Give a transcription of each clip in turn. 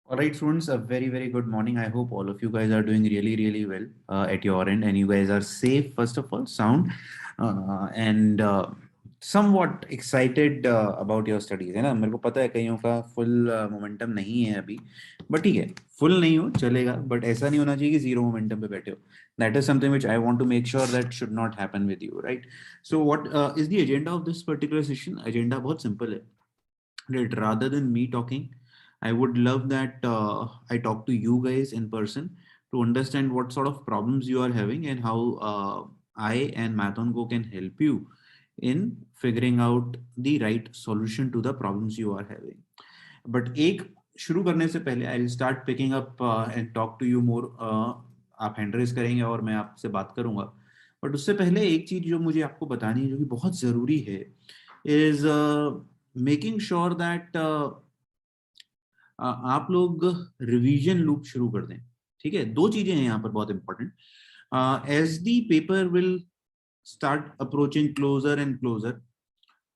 All right, students, a very, very good morning. I hope all of you guys are doing really, really well at your end, and you guys are safe, first of all, sound, and somewhat excited about your studies. है ना? मेरे को पता है कईयों का full momentum नहीं है अभी, बट ठीक है, फुल नहीं हो चलेगा, बट ऐसा नहीं होना चाहिए कि जीरो मोमेंटम पे बैठे हो. That is something which I want to make sure that should not happen with you, right? So, what is the agenda of this particular session? Agenda बहुत simple है. Right, rather than me talking, I would love that I talk to you guys in person to understand what sort of problems you are having and how I and Mathongo can help you in figuring out the right solution to the problems you are having. But एक शुरू करने से पहले I will start picking up and talk to you more. आप hand raise करेंगे और मैं आपसे बात करूंगा. बट उससे पहले एक चीज जो मुझे आपको बतानी है जो कि बहुत जरूरी है इज मेकिंग श्योर दैट आप लोग रिवीजन लूप शुरू कर दें. ठीक है, दो चीजें हैं यहाँ पर बहुत important. As the paper will start approaching closer and closer,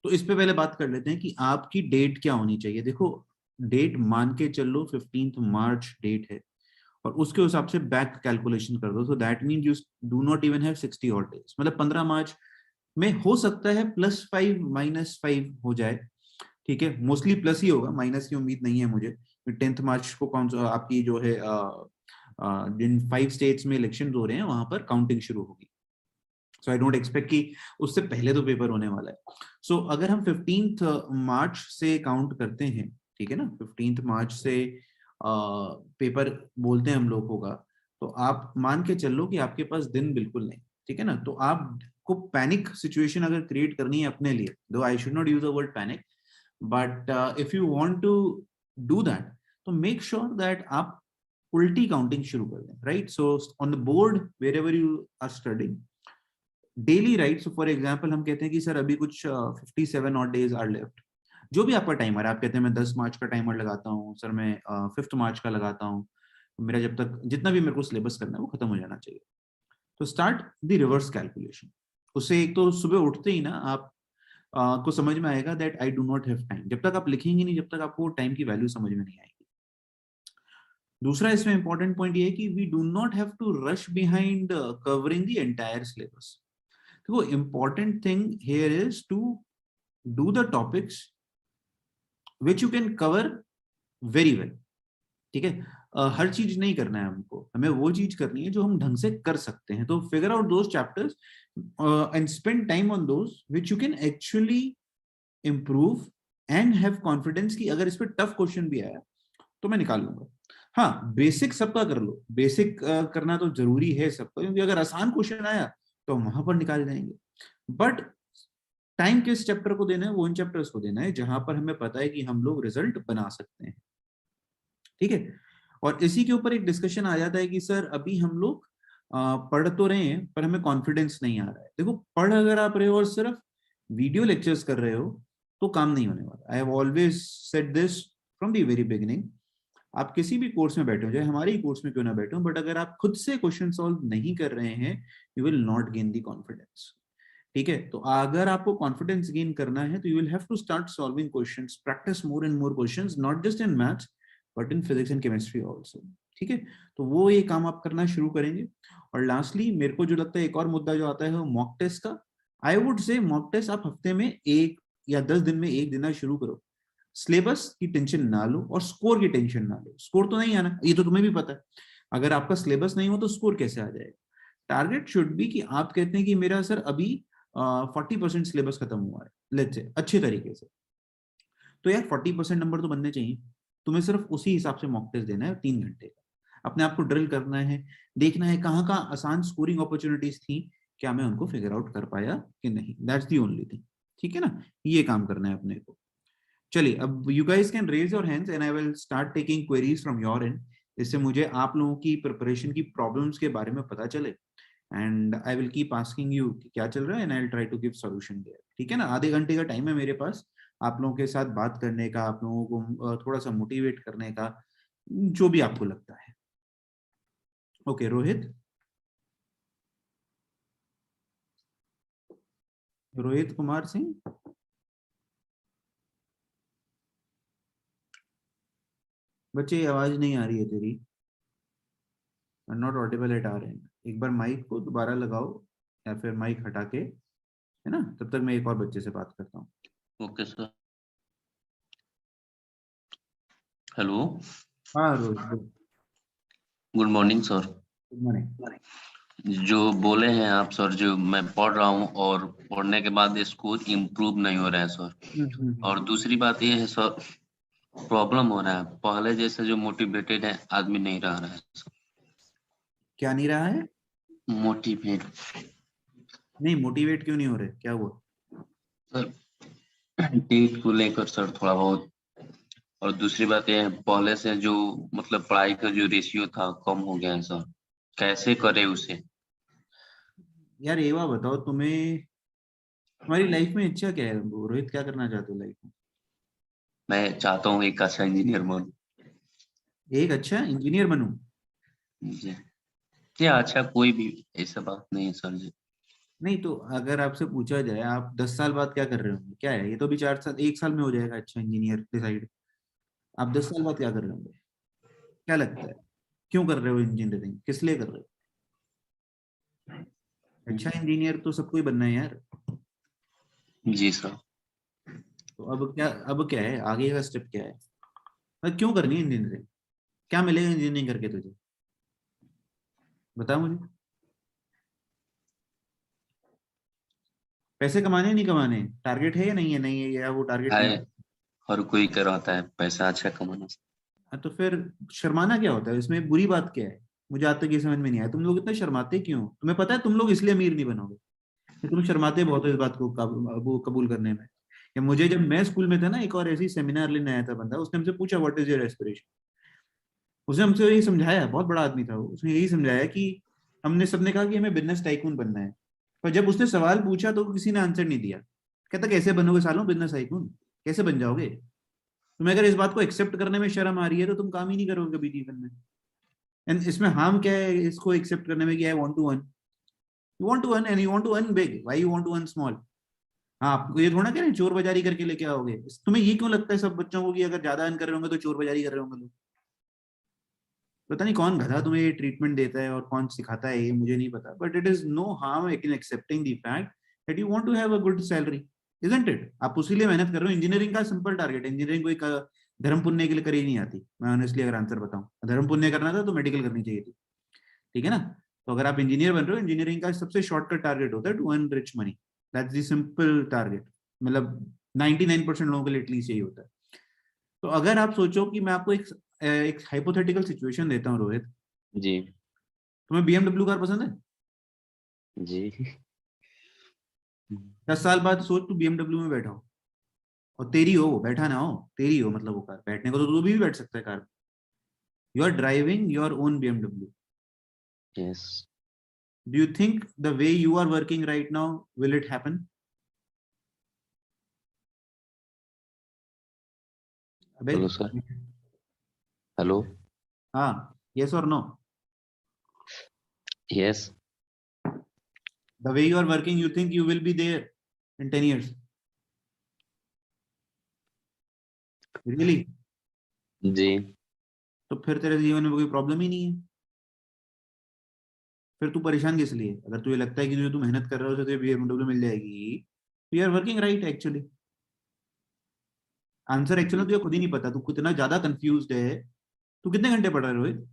तो इस पे पहले बात कर लेते हैं कि आपकी डेट क्या होनी चाहिए. देखो, डेट मान के चल लो 15 मार्च डेट है और उसके हिसाब से बैक कैलकुलेशन कर दो. So that mean you do not even have 60 और डेज. मतलब 15 मार्च में हो सकता है +5 -5 हो जाए. ठीक है, मोस्टली प्लस ही होगा, माइनस की उम्मीद नहीं है मुझे. 10 मार्च को आपकी जो है जिन 5 स्टेट्स में इलेक्शन हो रहे हैं वहां पर काउंटिंग शुरू होगी. सो आई डोंट एक्सपेक्ट कि उससे पहले तो पेपर होने वाला है. सो अगर हम 15 मार्च से काउंट करते हैं, ठीक है ना, 15 मार्च से पेपर बोलते हैं हम लोग होगा, तो आप मान के चलो कि आपके पास दिन बिल्कुल नहीं. ठीक है ना, तो आपको पैनिक सिचुएशन अगर क्रिएट करनी है अपने लिए, though I should not use the word panic, but if you want to do that, तो मेक श्योर दैट आप उल्टी काउंटिंग शुरू कर दें. Right, so on the board wherever you are studying daily, right. So for example हम कहते हैं कि सर अभी कुछ 57 और डेज आर लेफ्ट. जो भी आपका टाइमर है, आप कहते हैं मैं 10 मार्च का टाइमर लगाता हूँ सर, मैं 5 मार्च का लगाता हूँ, मेरा जब तक जितना भी मेरे को सिलेबस करना है वो खत्म हो जाना चाहिए. तो स्टार्ट द रिवर्स कैलकुलेशन. उससे एक तो सुबह उठते ही ना आप को समझ में आएगा that I do not have time. जब तक आप लिखेंगे नहीं, जब तक आपको टाइम की वैल्यू समझ में नहीं आएगी. दूसरा इसमें इंपॉर्टेंट पॉइंट ये है कि we do not have to rush behind covering the entire syllabus. देखो, important thing here is to do the topics which you can cover very well. ठीक है, हर चीज नहीं करना है हमको, हमें वो चीज करनी है जो हम ढंग से कर सकते हैं. तो figure out those chapters and spend time on those which you can actually improve and have confidence कि अगर इस पर टफ क्वेश्चन भी आया तो मैं निकाल लूंगा. हाँ, बेसिक सबका कर लो, बेसिक करना तो जरूरी है सबका, क्योंकि अगर आसान क्वेश्चन आया तो हम वहां पर निकाल जाएंगे. बट टाइम किस चैप्टर को देना है, वो इन चैप्टर्स को देना है जहां पर हमें पता है कि हम लोग रिजल्ट बना सकते हैं. ठीक है, और इसी के ऊपर एक डिस्कशन आ जाता है कि सर अभी हम लोग पढ़ तो रहे हैं पर हमें कॉन्फिडेंस नहीं आ रहा है. देखो, पढ़ अगर आप रहे हो और सिर्फ वीडियो लेक्चर्स कर रहे हो तो काम नहीं होने वाला. I have always said this from the very beginning. आप किसी भी कोर्स में बैठे हो, चाहे हमारे ही कोर्स में क्यों ना बैठे हो, बट अगर आप खुद से क्वेश्चन सॉल्व नहीं कर रहे हैं, you will not gain the confidence. ठीक है, तो अगर आपको कॉन्फिडेंस गेन करना है तो you will have to start solving questions, practice more and more questions, not just in maths but in physics and chemistry also. ठीक है, तो वो ये काम आप करना शुरू करेंगे. और लास्टली मेरे को जो लगता है एक और मुद्दा जो आता है वो मॉक टेस्ट का. I would say mock test आप हफ्ते में एक या 10 दिन में एक देना शुरू करो. सिलेबस की टेंशन ना लो और स्कोर की टेंशन ना लो. स्कोर तो नहीं आना, ये तो तुम्हें भी पता है. अगर आपका सिलेबस नहीं हो तो स्कोर कैसे आ जाएगा. टारगेट शुड बी कि आप कहते हैं कि मेरा सर अभी 40% सिलेबस खत्म हुआ है, लेट्स से अच्छे तरीके से, तो यार 40% नंबर तो बनने चाहिए. तुम्हें सिर्फ उसी हिसाब से मॉक टेस्ट देना है 3 घंटे का. अपने आप को ड्रिल करना है, देखना है कहाँ कहाँ आसान स्कोरिंग अपॉर्चुनिटीज थी, क्या मैं उनको फिगर आउट कर पाया कि नहीं. That's the only thing. ठीक है ना, ये काम करना है अपने को. चलिए, अब you guys can raise your hands and I will start taking queries from your end. इससे मुझे आप लोगों की प्रिपरेशन की प्रॉब्लम्स के बारे में पता चले. And I will keep asking you कि क्या चल रहा है and I will try to give solution there. ठीक है ना, आधे घंटे का टाइम है मेरे पास आप लोगों के साथ बात करने का, आप लोगों को थोड़ा सा मोटिवेट करने का, जो भी आपको लगता है. ओके, रोहित. रोहित कुमार सिंह. बच्चे ये आवाज नहीं आ रही है तेरी, not audible at our end. एक बार माइक को दोबारा लगाओ या फिर माइक हटा के, है ना, तब तक मैं एक और बच्चे से बात करता हूँ। Okay sir. हेलो, हाँ Rohit, good morning sir. Good morning. जो बोले हैं आप सर, जो मैं पढ़ रहा हूँ और पढ़ने के बाद स्कोर इम्प्रूव नहीं हो रहा है सर। और दूसरी बात ये है सर, प्रॉब्लम हो रहा है, पहले जैसे जो मोटिवेटेड है आदमी नहीं रह रहा है सर। क्या नहीं रहा है? मोटिवेट नहीं, मोटिवेट क्यों नहीं हो रहे, क्या हुआ? सर, टेस्ट को लेकर सर थोड़ा बहुत। और दूसरी बात ये है, पहले से जो मतलब पढ़ाई का जो रेशियो था कम हो गया है सर, कैसे करे उसे। यार ये बात बताओ, तुम्हारी लाइफ में इच्छा क्या है? रोहित क्या करना चाहते हो लाइफ में? मैं चाहता हूँ एक अच्छा इंजीनियर बनूं। एक अच्छा इंजीनियर बनूं? जी, क्या अच्छा, कोई भी ऐसा बात नहीं है सर जी। नहीं तो अगर आपसे पूछा जाए आप 10 साल बाद क्या कर रहे होंगे, क्या है, ये तो भी 4 साल, 1 साल में हो जाएगा अच्छा इंजीनियर डिसाइड। आप 10 साल बाद क्या कर रहे होंगे, क्या लगता है? क्यों कर रहे हो इंजीनियरिंग, किस लिए कर रहे हो? अच्छा इंजीनियर तो सबको ही बनना है यार। जी सर। तो अब क्या है, आगे का स्टेप क्या है? क्यों करनी है इंजीनियरिंग? क्या मिलेगा इंजीनियरिंग करके तुझे, बता मुझे। पैसे कमाने हैं, नहीं कमाने, टारगेट है या नहीं है, नहीं है या वो टारगेट नहीं? है, हर कोई करवाता है पैसा अच्छा कमाना। हाँ, तो फिर शर्माना क्या होता है इसमें, बुरी बात क्या है? मुझे आज तक ये समझ में नहीं आया, तुम लोग इतना शर्माते क्यों? तुम्हें पता है तुम लोग इसलिए अमीर नहीं बनोगे कि तुम शर्माते बहुत हो इस बात को वो कबूल करने में। या मुझे जब मैं स्कूल में था ना, एक और ऐसी सेमिनार लेने आया था बंदा, उसने हमसे पूछा व्हाट इज योर एस्पिरेशन। उसने हमसे यही समझाया, बहुत बड़ा आदमी था वो, उसने यही समझाया कि हमने सबने कहा कि हमें बिजनेस टाइकून बनना है। पर जब उसने सवाल पूछा तो किसी ने आंसर नहीं दिया। कहता कैसे बनोगे सालों बिजनेस टाइकून, कैसे बन जाओगे? तुम्हें अगर इस बात को एक्सेप्ट करने में शर्म आ रही है तो तुम काम ही नहीं करोगे कभी जीवन में। एंड इसमें हार्म क्या है इसको एक्सेप्ट करने में कि I want to earn? You want to earn and you want to earn big, why you want to earn small? हाँ, आपको ये थोड़ा कह रहे हैं चोर बाजारी करके लेके आओगे। तुम्हें ये क्यों लगता है सब बच्चों को कि अगर ज्यादा अर्न कर रहे होंगे तो चोर बाजारी कर रहे होंगे लोग? पता नहीं कौन गधा तुम्हें ये ट्रीटमेंट देता है और कौन सिखाता है ये, मुझे नहीं पता, but it is no harm in accepting the fact that you want to have a good salary, isn't it? आप उसी लिए मेहनत कर रहे हो। इंजीनियरिंग का सिंपल टारगेट है, इंजीनियरिंग कोई धर्म पुण्य के लिए करी नहीं आती। मैं ऑनेस्टली अगर आंसर बताऊं, धर्म पुण्य करना था तो मेडिकल करनी चाहिए थी, ठीक है ना? तो अगर आप इंजीनियर बन रहे हो, इंजीनियरिंग का सबसे शॉर्टकट टारगेट होता है to earn rich money. That's the simple target. मतलब 99% लोगों के लिए एटलीस्ट यही होता है। तो अगर आप सोचो कि मैं आपको एक हाइपोथेटिकल सिचुएशन देता हूँ रोहित। जी। तुम्हें बीएमडब्ल्यू कार पसंद है? जी। 10 साल बाद सोच तू बीएमडब्ल्यू में बैठा हो, और तेरी हो वो, बैठा ना हो, तेरी हो, मतलब वो कार बैठने को तो तू भी बैठ सकता है car. You are driving your own BMW. Yes. Do you think the way you are working right now will it happen? अबे, हेलो सर। हेलो। हाँ, यस और no? Yes. The way you are working, you think you will be there in 10 years? Really? जी। तो फिर तेरे जीवन में कोई problem ही नहीं है। फिर तू परेशान किस लिए? अगर तुझे लगता है कि जो तू मेहनत कर रहा है उसे तुझे बीएमडब्ल्यू मिल जाएगी, तो you are working right actually. Answer actually तुझे खुद ही नहीं पता, तू कितना ज्यादा कंफ्यूज्ड है। तू कितने घंटे पढ़ रहा है रोहित?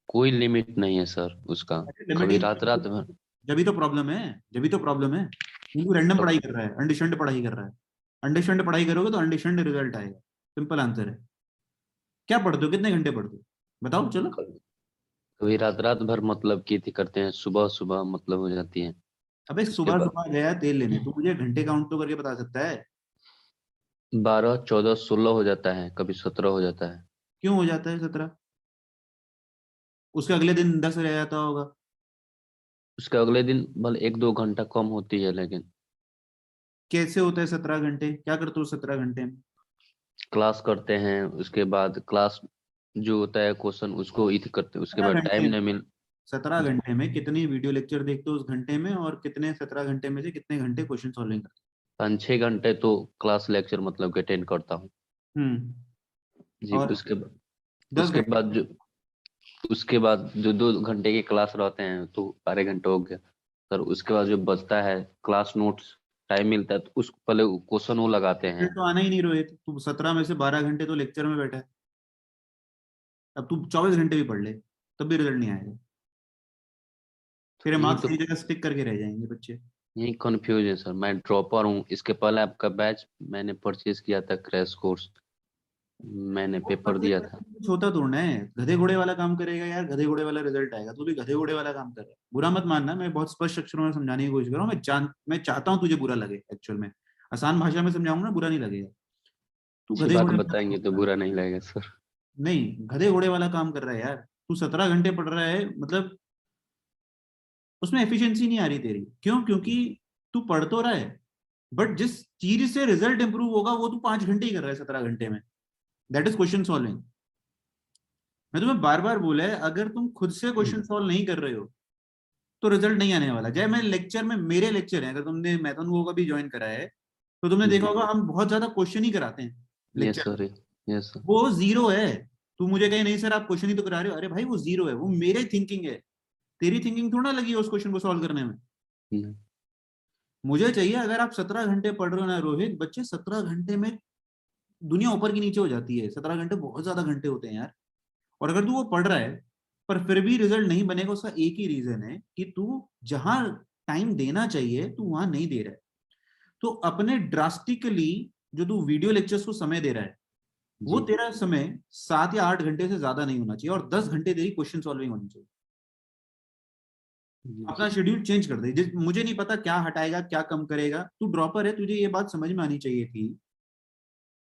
कोई लिमिट नहीं है सर उसका। कभी लिमिटिंग, रात रात भर। जब ही तो प्रॉब्लम है, जब ही तो प्रॉब्लम है। तू रैंडम कब पढ़ाई कर रहा है, अंडरस्टैंड पढ़ाई कर रहा है। अंडरस्टैंड पढ़ाई करोगे तो अंडरस्टैंड रिजल्ट आएगा। सिंपल आंसर है। क्या पढ़ते हो, कितने घंटे पढ़ते हो, बताओ चलो। कभी कभी रात रात भर मतलब की थी करते हैं, सुबह सुबह मतलब हो जाती है। अबे उसके सुबह बाद सुबह गया तेल लेने, तू मुझे घंटे काउंट तो करके बता सकता है? 12 14 16 हो जाता है, कभी 17 हो जाता है। क्यों हो जाता है 17? उसके अगले दिन 10 रह जाता होगा। उसके अगले दिन भले 1 2 घंटा कम होती है, लेकिन कैसे होता है 17 घंटे, क्या करते हो 17 घंटे में? क्लास करते हैं, उसके बाद क्लास जो होता है क्वेश्चन उसको इथ करते हैं, उसके सत्रह बाद टाइम घंटे नहीं मिल। 17 घंटे में कितनी वीडियो लेक्चर देखते हो उस घंटे में, और कितने 17 घंटे में से कितने घंटे क्वेश्चन सॉल्विंग करते 5 6 घंटे तो क्लास लेक्चर मतलब कि अटेंड करता हूँ। हो? जी। और उसके 10 घंटे उसके बाद जो 2 घंटे के क्लास रहते हैं तो 12 घंटे हो गया सर। उसके बाद जो बचता है क्लास नोट्स टाइम मिलता है तो उस पहले क्वेश्चन वो लगाते हैं। तो आना ही नहीं रोहित, तू 17 में से 12 घंटे तो लेक्चर में बैठा है। अब तू 24 घंटे भी पढ़ ले तब भी रिजल्ट नहीं आएगा। तेरे यही मार्क्स तो सही जगह स्टिक करके रह जाएंगे बच्चे। यही कंफ्यूज है सर। मैं ड्रॉपर हूँ। इसके पहले आपका बैच मैंने परचेज किया था, क्रैश कोर्स मैंने पेपर दिया था। कुछ होता तो है, गधे घोड़े वाला काम करेगा यार, गधे घोड़े वाला रिजल्ट आएगा। तू भी गधे घोड़े वाला काम कर रहा है, बुरा मत मानना, मैं बहुत स्पष्ट अक्षरों में समझाने की कोशिश कर रहा हूँ। मैं चाहता हूँ तुझे बुरा लगे, एक्चुअल में आसान भाषा में समझाऊंगा ना, बुरा नहीं लगेगा। तू अच्छी गधे बात घोड़े वाला काम बताएंगे तो कर रहा है। बुरा नहीं लगेगा सर। नहीं, गधे घोड़े वाला काम कर रहा है यार। तू 17 घंटे पढ़ रहा है, मतलब उसमें एफिशिएंसी नहीं आ रही तेरी। क्यों? क्योंकि तू पढ़ तो रहा है, बट जिस चीज से रिजल्ट इंप्रूव होगा वो तू 5 घंटे ही कर रहा है 17 घंटे में। That is question solving. मैं तुम्हें बार बार बोला है, अगर तुम खुद से क्वेश्चन सॉल्व नहीं कर रहे हो तो रिजल्ट नहीं आने वाला। जय मैं लेक्चर में, मेरे लेक्चर है, अगर तुमने मैथन को भी ज्वाइन करा है तो तुमने देखा जी। होगा हम बहुत ज्यादा क्वेश्चन ही कराते हैं yes lecture. Sir. Yes sir. वो जीरो है। तू मुझे कहे नहीं सर आप क्वेश्चन ही तो करा रहे हो, अरे भाई वो जीरो है, वो मेरे थिंकिंग है। तेरी थिंकिंग थोड़ा लगी है उस क्वेश्चन को सॉल्व करने में। मुझे चाहिए, अगर आप 17 घंटे पढ़ रहे हो ना रोहित, बच्चे 17 घंटे में दुनिया ऊपर की नीचे हो जाती है। 17 घंटे बहुत ज्यादा घंटे होते हैं यार। और अगर तू वो पढ़ रहा है पर फिर भी रिजल्ट नहीं बनेगा, उसका एक ही रीजन है कि तू जहां टाइम देना चाहिए तू वहां नहीं दे रहा है। तो अपने ड्रास्टिकली जो तू वीडियो लेक्चर्स को समय दे रहा है, वो जी। तेरा समय 7 या 8 घंटे से ज्यादा नहीं होना चाहिए, और 10 घंटे तेरी क्वेश्चन सॉल्विंग होनी चाहिए। अपना जी। शेड्यूल चेंज कर दे। मुझे नहीं पता क्या हटाएगा क्या कम करेगा, तू ड्रॉपर है, तुझे ये बात समझ में आनी चाहिए थी।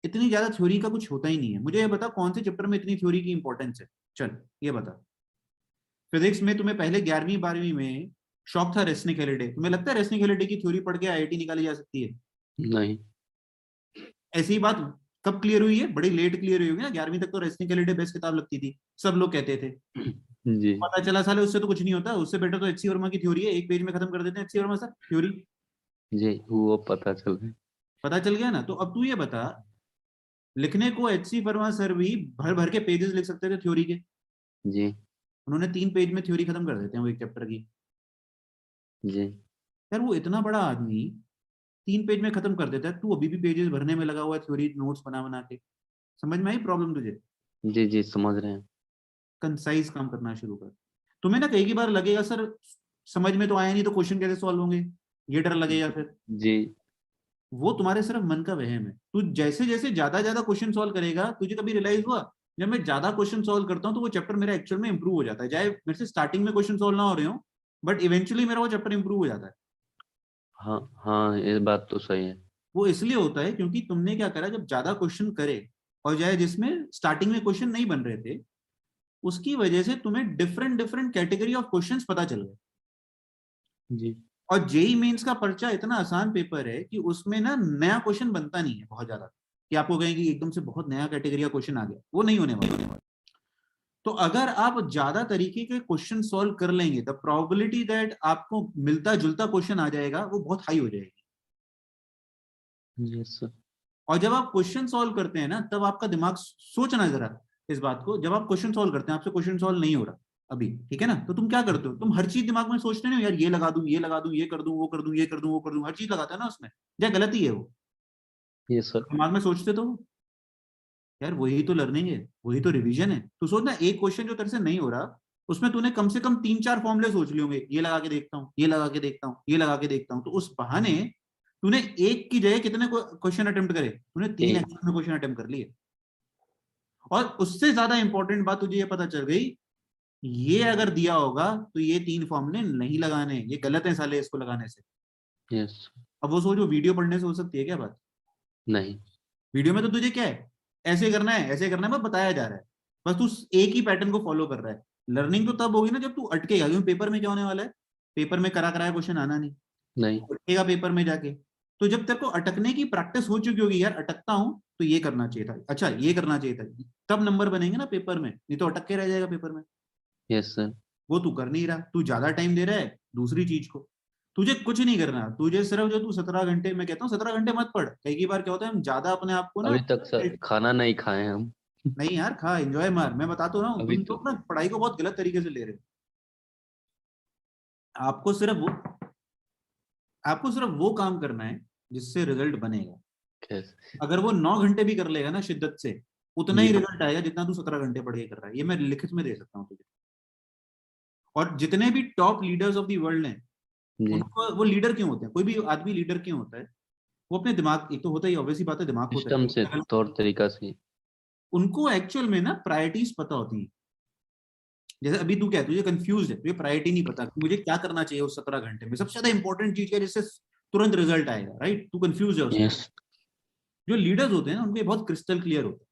इतनी ज्यादा थ्योरी का कुछ होता ही नहीं है। मुझे ये बता कौन से चैप्टर में इतनी थ्योरी की इंपॉर्टेंस है, चल ये बता। फिजिक्स में तुम्हें पहले 11वीं 12वीं में शौक था रेसनिक हेलिडे, तुम्हें लगता है रेसनिक हेलिडे की थ्योरी पढ़ के आईआईटी निकाली जा सकती है? नहीं। ऐसी बात कब क्लियर हुई है? बड़ी लेट क्लियर हुई होगी ना। 11वीं तक तो रेसनिक हेलिडे बेस्ट किताब लगती थी, सब लोग कहते थे। जी। पता चला साले उससे तो कुछ नहीं होता, उससे बेटर तो एचसी वर्मा की थ्योरी है, एक पेज में खत्म कर देते हैं एचसी वर्मा सर थ्योरी। जी वो पता चल गया। पता चल गया ना। तो अब तू ये बता, लिखने को एचसी वर्मा सर भी भर भर के पेजेस लिख सकते थे थ्योरी के, जी। उन्होंने 3 पेज में थ्योरी खत्म कर देते हैं वो एक चैप्टर की। जी। यार वो इतना बड़ा आदमी 3 पेज में खत्म कर देता है, तू अभी भी पेजेस भरने में लगा हुआ है थ्योरी नोट्स बना बना के। समझ में आई प्रॉब्लम तुझे? जी। जी समझ रहे हैं। कंसाइज काम करना शुरू कर। तुम्हें ना कई की बार लगेगा सर समझ में तो आया नहीं तो क्वेश्चन कैसे सॉल्व होंगे, ये डर लगेगा फिर। जी। वो तुम्हारे सिर्फ मन का वहम है। तू जैसे जैसे ज्यादा ज्यादा क्वेश्चन सॉल्व करेगा, तुझे कभी रियलाइज हुआ जब मैं ज्यादा क्वेश्चन सॉल्व करता हूँ तो वो चैप्टर मेरा एक्चुअल में इंप्रूव हो जाता है, चाहे मेरे से स्टार्टिंग में क्वेश्चन सॉल्व ना हो रहे हो, बट इवेंचुअली मेरा वो चैप्टर इंप्रूव हो जाता है। हाँ हाँ ये बात तो सही है। वो इसलिए होता है क्योंकि तुमने क्या करा, जब ज्यादा क्वेश्चन करे और चाहे जिसमें स्टार्टिंग में क्वेश्चन नहीं बन रहे थे, उसकी वजह से तुम्हें different different category of questions पता चल गए। जी। और जेई मेंस का पर्चा इतना आसान पेपर है कि उसमें ना नया क्वेश्चन बनता नहीं है बहुत ज्यादा, कि आपको कहेंगे कि एकदम से बहुत नया कैटेगरी का क्वेश्चन आ गया, वो नहीं होने वाला। तो अगर आप ज्यादा तरीके के क्वेश्चन सॉल्व कर लेंगे, द प्रोबेबिलिटी दैट आपको मिलता जुलता क्वेश्चन आ जाएगा वो बहुत हाई हो जाएगी। Yes sir. और जब आप क्वेश्चन सॉल्व करते हैं ना, तब आपका दिमाग, सोचना जरा इस बात को, जब आप क्वेश्चन सॉल्व करते हैं, आपसे क्वेश्चन सॉल्व नहीं हो रहा अभी, ठीक है ना, तो तुम क्या करते हो? तुम हर चीज दिमाग में सोचते नहीं हो, यार ये लगा दूं, ये लगा दूं, ये कर दूं, वो कर दूं, ये कर दूं, वो कर दूं, हर चीज लगाता है ना उसमें। क्या गलती है वो? Yes sir. दिमाग में सोचते तो हो। यार वही तो लर्निंग है, वही तो रिवीजन है। तू सोच ना, एक क्वेश्चन जो तेरे से नहीं हो रहा उसमें तूने कम से कम 3-4 फॉर्मूले सोच लिए होंगे, ये लगा के देखता हूँ, ये लगा के देखता हूँ, ये लगा के देखता हूँ, तो उस बहाने तूने एक की जगह कितने क्वेश्चन अटेम्प्ट करे? तूने 3 एक। एक्स्ट्रा क्वेश्चन अटेम्प्ट कर लिए। और उससे ज्यादा इंपॉर्टेंट बात तुझे ये पता चल गई, ये अगर दिया होगा तो ये 3 फॉर्मूले नहीं लगाने, ये गलत है साले इसको लगाने से। यस। अब वो सोच, वो वीडियो पढ़ने से हो सकती है क्या बात? नहीं। वीडियो में तो तुझे क्या है, ऐसे करना है ऐसे करना है, बस बताया जा रहा है, बस तू एक ही पैटर्न को फॉलो कर रहा है। लर्निंग तो तब होगी ना जब तू अटकेगा, क्योंकि पेपर में क्या होने वाला है, पेपर में करा कराया क्वेश्चन आना नहीं, नहीं। अटकेगा पेपर में जाके। तो जब तेरे को अटकने की प्रैक्टिस हो चुकी होगी, यार अटकता हूं तो ये करना चाहिए था, अच्छा ये करना चाहिए था, तब नंबर बनेंगे ना पेपर में, नहीं तो अटक के रह जाएगा पेपर में। Yes sir. वो तू कर नहीं रहा, तू ज्यादा टाइम दे रहा है दूसरी चीज को। तुझे कुछ नहीं करना, तुझे सिर्फ जो तू 17 घंटे, मैं कहता हूँ 17 घंटे मत पढ़, कई बार क्या होता है हम ज्यादा अपने आप को ना, अभी तक सर खाना नहीं खाए हम। नहीं यार, खा, एंजॉय मार। मैं बता तो रहा हूँ, अभी तुम तो लोग ना पढ़ाई को बहुत गलत तरीके से ले रहे हो। आपको सिर्फ वो आपको सिर्फ वो काम करना है जिससे रिजल्ट बनेगा। कैसे अगर वो 9 घंटे भी कर लेगा ना शिद्दत से, उतना ही जी रिजल्ट आएगा जितना तू 17 घंटे पढ़ के कर रहा है। ये मैं लिखित में दे सकता हूँ तुझे। और जितने भी top leaders of the world हैं, जी उनको, वो लीडर क्यों होते हैं, कोई भी आदमी लीडर क्यों होता है? वो अपने दिमाग, एक तो होता ही ऑब्वियस ही बात है, दिमाग होता सिस्टम से है। तौर तरीका से उनको एक्चुअल में ना प्रायोरिटीज पता होती हैं। जैसे अभी तू क्या है, तुझे कंफ्यूज है, तुझे प्रायोरिटी नहीं पता कि मुझे क्या करना चाहिए उस 17 घंटे में, सबसे ज्यादा इंपॉर्टेंट चीज क्या है जिससे तुरंत रिजल्ट आएगा, राइट? तू कंफ्यूज है उसमें। यस जो लीडर्स होते हैं ना, उनके बहुत क्रिस्टल क्लियर होते हैं।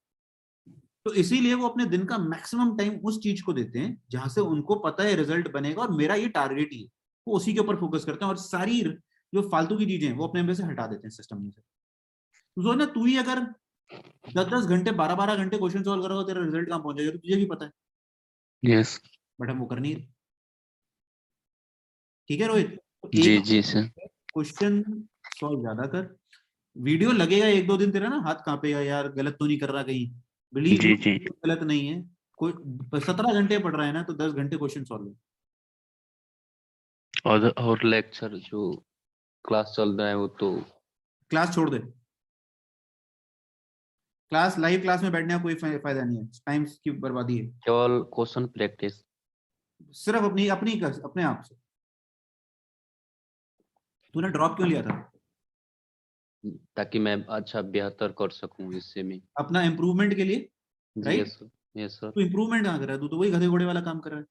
तो इसीलिए वो अपने दिन का मैक्सिमम टाइम उस चीज को देते हैं जहां से उनको पता है रिजल्ट बनेगा और मेरा ये टारगेट ही है। वो उसी के ऊपर फोकस करते हैं और सारी जो फालतू की चीजें हैं वो अपने में से हटा देते हैं सिस्टम में से। तो ना, तू ही अगर 10-10 घंटे, 12-12 घंटे क्वेश्चन सॉल्व करोगे, तेरा रिजल्ट कहाँ पहुंच जाएगा, तो तुझे भी पता है। यस बट हम वो कर नहीं रहे। ठीक है रोहित, तो जी एक जी सर क्वेश्चन सॉल्व ज्यादा कर। वीडियो लगेगा 1-2 दिन, तेरा ना हाथ कांपेगा, यार गलत तो नहीं कर रहा कहीं। बिलीव जी मी, जी गलत नहीं है। कोई 17 घंटे पढ़ रहा है ना, तो 10 घंटे क्वेश्चन सॉल्व। और लेक्चर जो क्लास चल रहा है वो तो क्लास छोड़ दे। क्लास, लाइव क्लास में बैठने का कोई फायदा नहीं है, टाइम की बर्बादी है। केवल क्वेश्चन प्रैक्टिस सिर्फ अपनी अपनी अपने आप से। तूने ड्रॉप क्यों लिया था? ताकि मैं अच्छा बेहतर कर सकूं इससे में अपना इम्प्रूवमेंट के लिए, जी right? Yes sir yes sir तू इम्प्रूवमेंट कहाँ कर रहा है? तू तो वही गधे घोड़े वाला काम कर रहा है।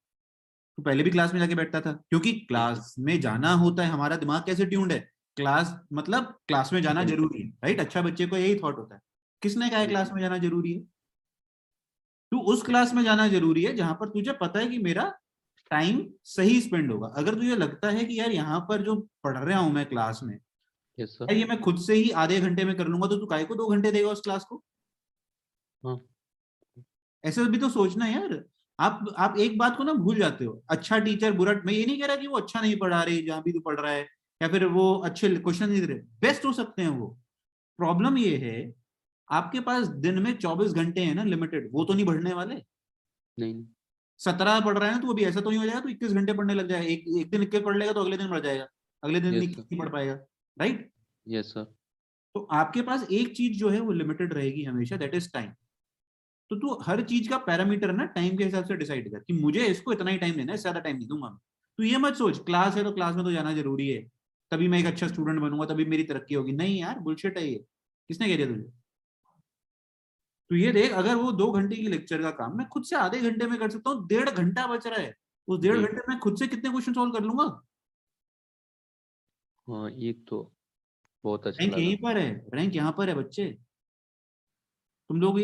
तू पहले भी क्लास में जाके बैठता था, क्योंकि क्लास में जाना होता है। हमारा दिमाग कैसे ट्यून्ड है, क्लास मतलब क्लास में जाना जरूरी है, राइट? अच्छा बच्चे को यही थॉट होता है। किसने कहा है क्लास में जाना जरूरी है? तू उस क्लास में जाना जरूरी है जहां पर तुझे पता है कि मेरा टाइम सही स्पेंड होगा। अगर तुझे लगता है कि यार यहाँ पर जो पढ़ रहा हूं मैं क्लास में, यस सर यार ये मैं खुद से ही आधे घंटे में कर लूंगा, तो तू काहे को 2 घंटे देगा उस क्लास को? हाँ ऐसे भी तो सोचना है यार। आप एक बात को ना भूल जाते हो, अच्छा टीचर बुरा। मैं ये नहीं कह रहा कि वो अच्छा नहीं पढ़ा रही जहां भी तू पढ़ रहा है, या फिर वो अच्छे क्वेश्चन नहीं दे रहे, बेस्ट हो सकते हैं वो। प्रॉब्लम ये है, आपके पास दिन में 24 घंटे हैं ना, लिमिटेड, वो तो नहीं बढ़ने वाले। नहीं 17 पढ़ रहा है ना, तो वो भी ऐसा तो नहीं हो जाएगा तो 21 घंटे पढ़ने लग जाएगा। एक दिन 21 पढ़ लेगा तो अगले दिन बढ़ जाएगा, अगले दिन यस 21 सर नहीं पढ़ पाएगा, राइट? यस सर तो आपके पास एक चीज जो है वो लिमिटेड रहेगी हमेशा, दैट इज टाइम। तो तू हर चीज का पैरामीटर ना टाइम के हिसाब से डिसाइड कर कि मुझे इसको इतना ही टाइम देना है, ज्यादा टाइम नहीं दूंगा मैं। तू ये मत सोच क्लास है तो क्लास में तो जाना जरूरी है, तभी मैं एक अच्छा स्टूडेंट बनूंगा, तभी मेरी तरक्की होगी। नहीं यार, बुलशिट है ये। किसने कह दिया तुझे? तू ये देख, अगर वो 2 घंटे की लेक्चर का काम मैं खुद से आधे घंटे में कर सकता हूँ, 1.5 घंटा बच रहा है, उस डेढ़ जी घंटे में खुद से कितने क्वेश्चन सॉल्व कर लूंगा? हाँ ये तो बहुत अच्छा रैंक यहीं लगा पर है, रैंक यहाँ पर है बच्चे। तुम लोग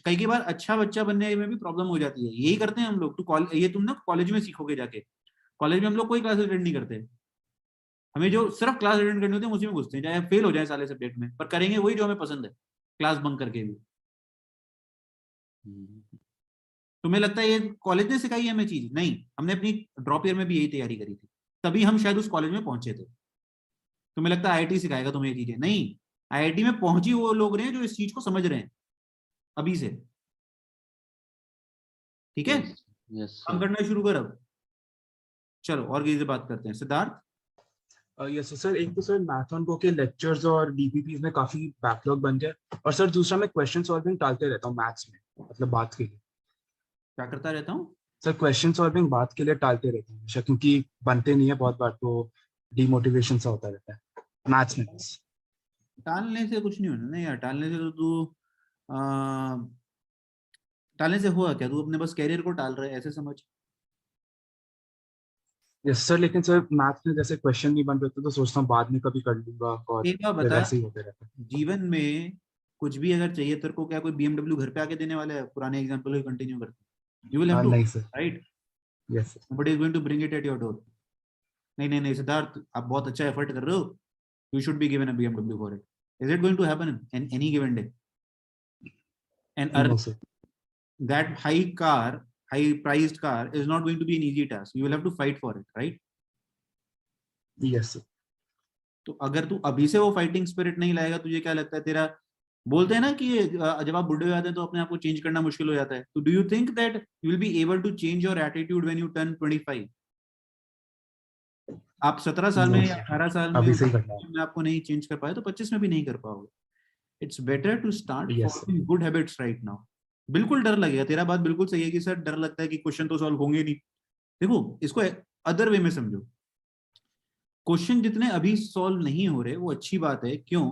कई बार अच्छा बच्चा बनने में भी प्रॉब्लम हो जाती है, यही करते हैं हम लोग। ये तुम ना कॉलेज में सीखोगे जाके। कॉलेज में हम लोग कोई क्लास अटेंड नहीं करते। हमें जो सिर्फ क्लास अटेंड करनी होती है, हम उसी में घुसते हैं, चाहे फेल हो जाए साले सब्जेक्ट में, पर करेंगे वही जो हमें पसंद है, क्लास बंक करके भी। हम्म, तुम्हें लगता है ये कॉलेज ने सिखाई है हमें चीज? नहीं, हमने अपनी ड्रॉप ईयर में भी यही तैयारी करी थी, तभी हम शायद उस कॉलेज में पहुंचे थे। तुम्हें लगता है आईआईटी सिखाएगा तुम्हें ये चीजें? नहीं। आईआईटी में पहुंची वो लोग रहे हैं जो इस चीज को समझ रहे हैं अभी से। ठीक है, यस यस काम सर करना शुरू कर अब। चलो और किसी से बात करते हैं, सिद्धार्थ। यस सर, एक तो सर मैथन को के लेक्चर्स और डीपीपीज में काफी बैकलॉग बन गया, और सर दूसरा मैं क्वेश्चन सॉल्विंग टालते रहता हूँ मैथ्स में, मतलब बात के लिए। क्या करता रहता हूँ? सर क्वेश्चन सॉल्विंग बात के लिए टालते रहता हूँ हमेशा, क्योंकि बनते नहीं है बहुत बार, तो डिमोटिवेशन सा होता रहता है मैथ्स में बस। टालने से कुछ नहीं होना ना यार, टालने से तो तू आ, टालने से हुआ क्या? तू अपने बस कैरियर को टाल रहा है, ऐसे समझ। यस सर, लेकिन सर मैथ्स में जैसे क्वेश्चन नहीं बन पाते तो सोचता हूँ बाद में कभी कर लूंगा, और एक बार फिर बता, वैसे ही होते रहता है। जीवन में कुछ भी अगर चाहिए तेरे को, क्या कोई बीएमडब्ल्यू घर पे आके देने वाला है? पुराने एग्जांपल को कंटिन्यू करते हैं, यू विल हैव टू, नहीं सर। Right? Yes sir. Nobody is going to bring it at your door. नहीं नहीं नहीं सिद्धार्थ, आप बहुत अच्छा एफर्ट कर रहे हो, you should be given a BMW for it. Is it going to happen in any given day? And no sir. that high priced car is not going to be an easy task. You will have to fight for it, right? Yes sir. तो अगर तू अभी से वो fighting spirit नहीं लाएगा, तुझे क्या लगता है तेरा बोलते हैं ना कि जब आप बुढ़े हो जाते हैं तो अपने आप को चेंज करना मुश्किल हो जाता है. तो do you think that you will be able to change your attitude when you turn 25? आप 17 साल में No, या sir. 18 साल में अभी से ही करना है. में आपको नहीं चेंज कर पाए तो 25 में भी नहीं कर पाओगे. It's better to start Yes, sir. Following good habits right now. बिल्कुल डर लगेगा, तेरा बात बिल्कुल सही है कि सर डर लगता है कि क्वेश्चन तो सॉल्व होंगे नहीं. देखो इसको अदर वे में समझो. क्वेश्चन जितने अभी सॉल्व नहीं हो रहे वो अच्छी बात है. क्यों?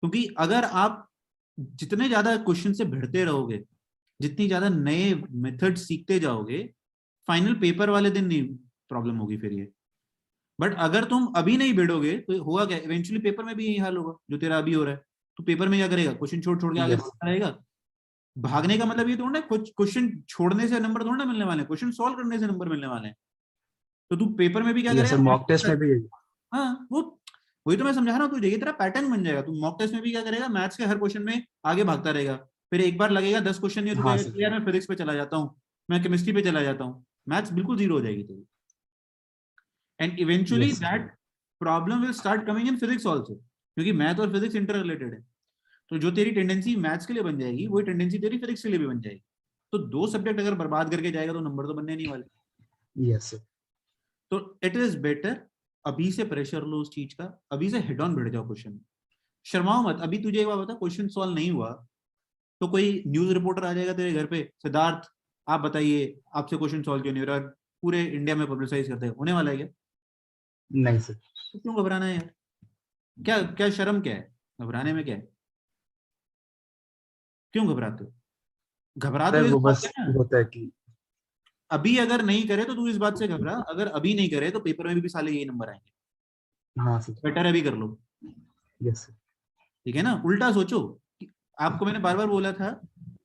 क्योंकि अगर आप जितने ज्यादा क्वेश्चन से भिड़ते रहोगे, जितनी ज्यादा नए मेथड सीखते जाओगे, फाइनल पेपर वाले दिन नहीं प्रॉब्लम होगी फिर ये. बट अगर तुम अभी नहीं भिड़ोगे तो होगा क्या, इवेंचुअली पेपर में भी यही हाल होगा जो तेरा अभी हो रहा है. तो पेपर में क्या करेगा, क्वेश्चन छोड़ छोड़ के आगे Yes. बढ़ता रहेगा. भागने का मतलब ये थोड़ा ना क्वेश्चन छोड़ने से नंबर थोड़ा ना मिलने वाले हैं, क्वेश्चन सॉल्व करने से नंबर मिलने वाले हैं. तो तू पेपर में भी क्या Yes, sir. करेगा, Mock test में भी यही. हाँ वो वही तो मैं समझा रहा हूँ तुझे, ये तेरा पैटर्न बन जाएगा. तू मॉक टेस्ट में भी क्या करेगा, मैथ्स के हर क्वेश्चन में आगे भागता रहेगा. फिर एक बार लगेगा 10 क्वेश्चन नहीं, तो हाँ, कहेगा sir. यार मैं फिजिक्स पे चला जाता हूँ, मैं केमिस्ट्री पे चला जाता हूँ. मैथ्स बिल्कुल जीरो हो जाएगी तेरी. And eventually Yes, sir. That problem will start coming in physics also, क्योंकि मैथ और फिजिक्स इंटर रिलेटेड है. तो जो तेरी टेंडेंसी मैथ्स के लिए बन जाएगी वही टेंडेंसी तेरी फिजिक्स के लिए भी बन जाएगी. तो दो सब्जेक्ट अगर बर्बाद करके जाएगा तो नंबर तो बनने नहीं वाले. Yes, sir. तो इट इज बेटर अभी से प्रेशर लो उस चीज का, अभी से हेड ऑन बैठ जाओ क्वेश्चन. शर्माओ मत. अभी तुझे एक बात बता, क्वेश्चन सॉल्व नहीं हुआ तो कोई न्यूज रिपोर्टर आ जाएगा तेरे घर पे, सिद्धार्थ आप बताइए आपसे क्वेश्चन सॉल्व क्यों नहीं हो रहा, पूरे इंडिया में पब्लिसाइज करते हैं, होने वाला है क्या? नहीं सर. तो क्यों घबराना है यार? क्या क्या शर्म क्या है घबराने में? क्या है, क्यों घबराते हो? घबरा तो सर इस वो बात बस से ना, होता है कि अभी अगर नहीं करे तो तू इस बात से घबरा, अगर अभी नहीं करे तो पेपर में भी साले यही नंबर आएंगे. हाँ सर. बेटर अभी कर लो. Yes sir. ठीक है ना? उल्टा सोचो. आपको मैंने बार बार बोला था,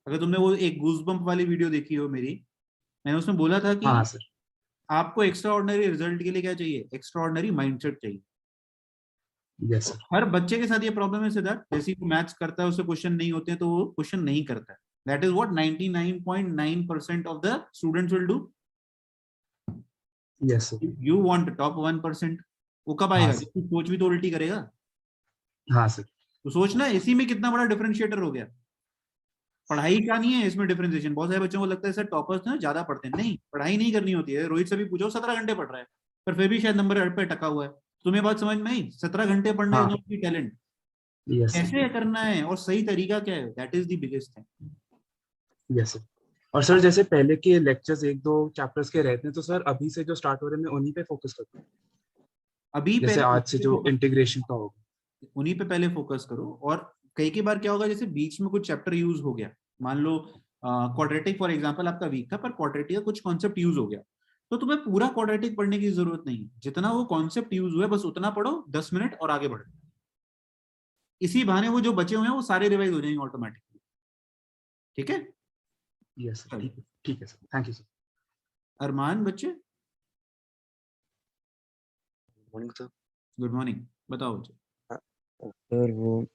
अगर तुमने वो एक गूज़बम्प वाली वीडियो देखी हो मेरी, मैंने उसमें बोला था कि हाँ सर. आपको एक्स्ट्रा ऑर्डिनरी रिजल्ट के लिए क्या चाहिए, एक्स्ट्रा ऑर्डिनरी माइंडसेट चाहिए. Yes sir. हर बच्चे के साथ ये प्रॉब्लम है सिद्धार्थ. जैसे वो मैथ्स करता है उससे क्वेश्चन नहीं होते हैं तो वो क्वेश्चन नहीं करता है. That is what 99.9% of the students will do. Yes sir. You want top 1%. वो कब हाँ आएगा सर. जब तू सोच भी तो उल्टी करेगा. हाँ सर. तो सोचना इसी में कितना बड़ा डिफरेंशिएटर हो गया. पढ़ाई का नहीं है इसमें डिफरेंशिएशन. बहुत सारे बच्चों को लगता है सर टॉपर्स ना ज्यादा पढ़ते हैं. नहीं, पढ़ाई नहीं करनी होती है. रोहित से भी पूछो 17 घंटे पढ़ रहा है पर फिर भी शायद नंबर पे टका हुआ है. तुम्हें बात समझ में आई? 17 घंटे पढ़ना इज हाँ. Not the talent. Yes sir. कैसे करना है और सही तरीका क्या है, that is the biggest thing. Yes sir. और सर जैसे पहले के लेक्चर्स एक दो चैप्टर्स के रहते हैं तो सर अभी से जो स्टार्ट हो रहे हैं मैं उन्हीं पे फोकस करता हूँ. अभी जैसे पहले आज से जो इंटीग्रेशन का होगा उन्हीं पे पहले फोकस करो. और कई बार क्या होगा, जैसे बीच में कुछ चैप्टर यूज हो गया, मान लो क्वाड्रेटिक फॉर एग्जांपल आपका वीक था पर क्वाड्रेटिक का कुछ कॉन्सेप्ट यूज हो गया, तो तुम्हें पूरा क्वाड्रेटिक पढ़ने की जरूरत नहीं है. जितना वो कॉन्सेप्ट यूज हुआ है बस उतना पढ़ो 10 मिनट और आगे बढ़ो. इसी बहाने वो जो बचे हुए हैं वो सारे रिवाइज हो जाएंगे ऑटोमेटिकली. ठीक है? Yes sir. ठीक है sir. Thank you sir. Armaan बच्चे, मॉर्निंग सर. Good morning. बताओ बच्चे. सर वो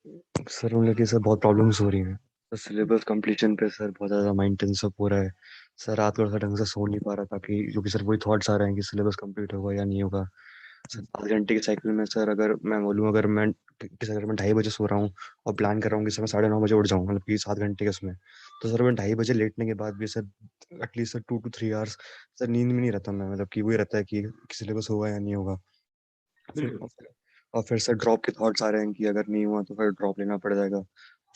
सर उन लोग के सर बहुत प्रॉब्लम्स हो रही हैं सर. सिलेबस कंप्लीशन पे सर बहुत ज़्यादा माइंड टेंस अप हो रहा है सर. रात को सर ढंग से सो नहीं पा रहा था कि क्योंकि सर वही थॉट्स आ रहे हैं कि सिलेबस कंप्लीट होगा या नहीं होगा सर. 7 घंटे के साइकिल में सर अगर मैं बोलूँ अगर मैं 2:30 बजे सो रहा हूँ और प्लान कर रहा हूँ कि सर मैं 9:30 बजे उठ जाऊँ मतलब कि 7 घंटे के उसमें, तो सर मैं 2:30 बजे लेटने के बाद भी sir at least sir 2 to 3 hours sir नींद में नहीं रहता मैं. मतलब कि वही रहता है कि सिलेबस होगा या नहीं होगा. और फिर सर ड्रॉप के थॉट्स आ रहे हैं कि अगर नहीं हुआ तो फिर ड्रॉप लेना पड़ जाएगा.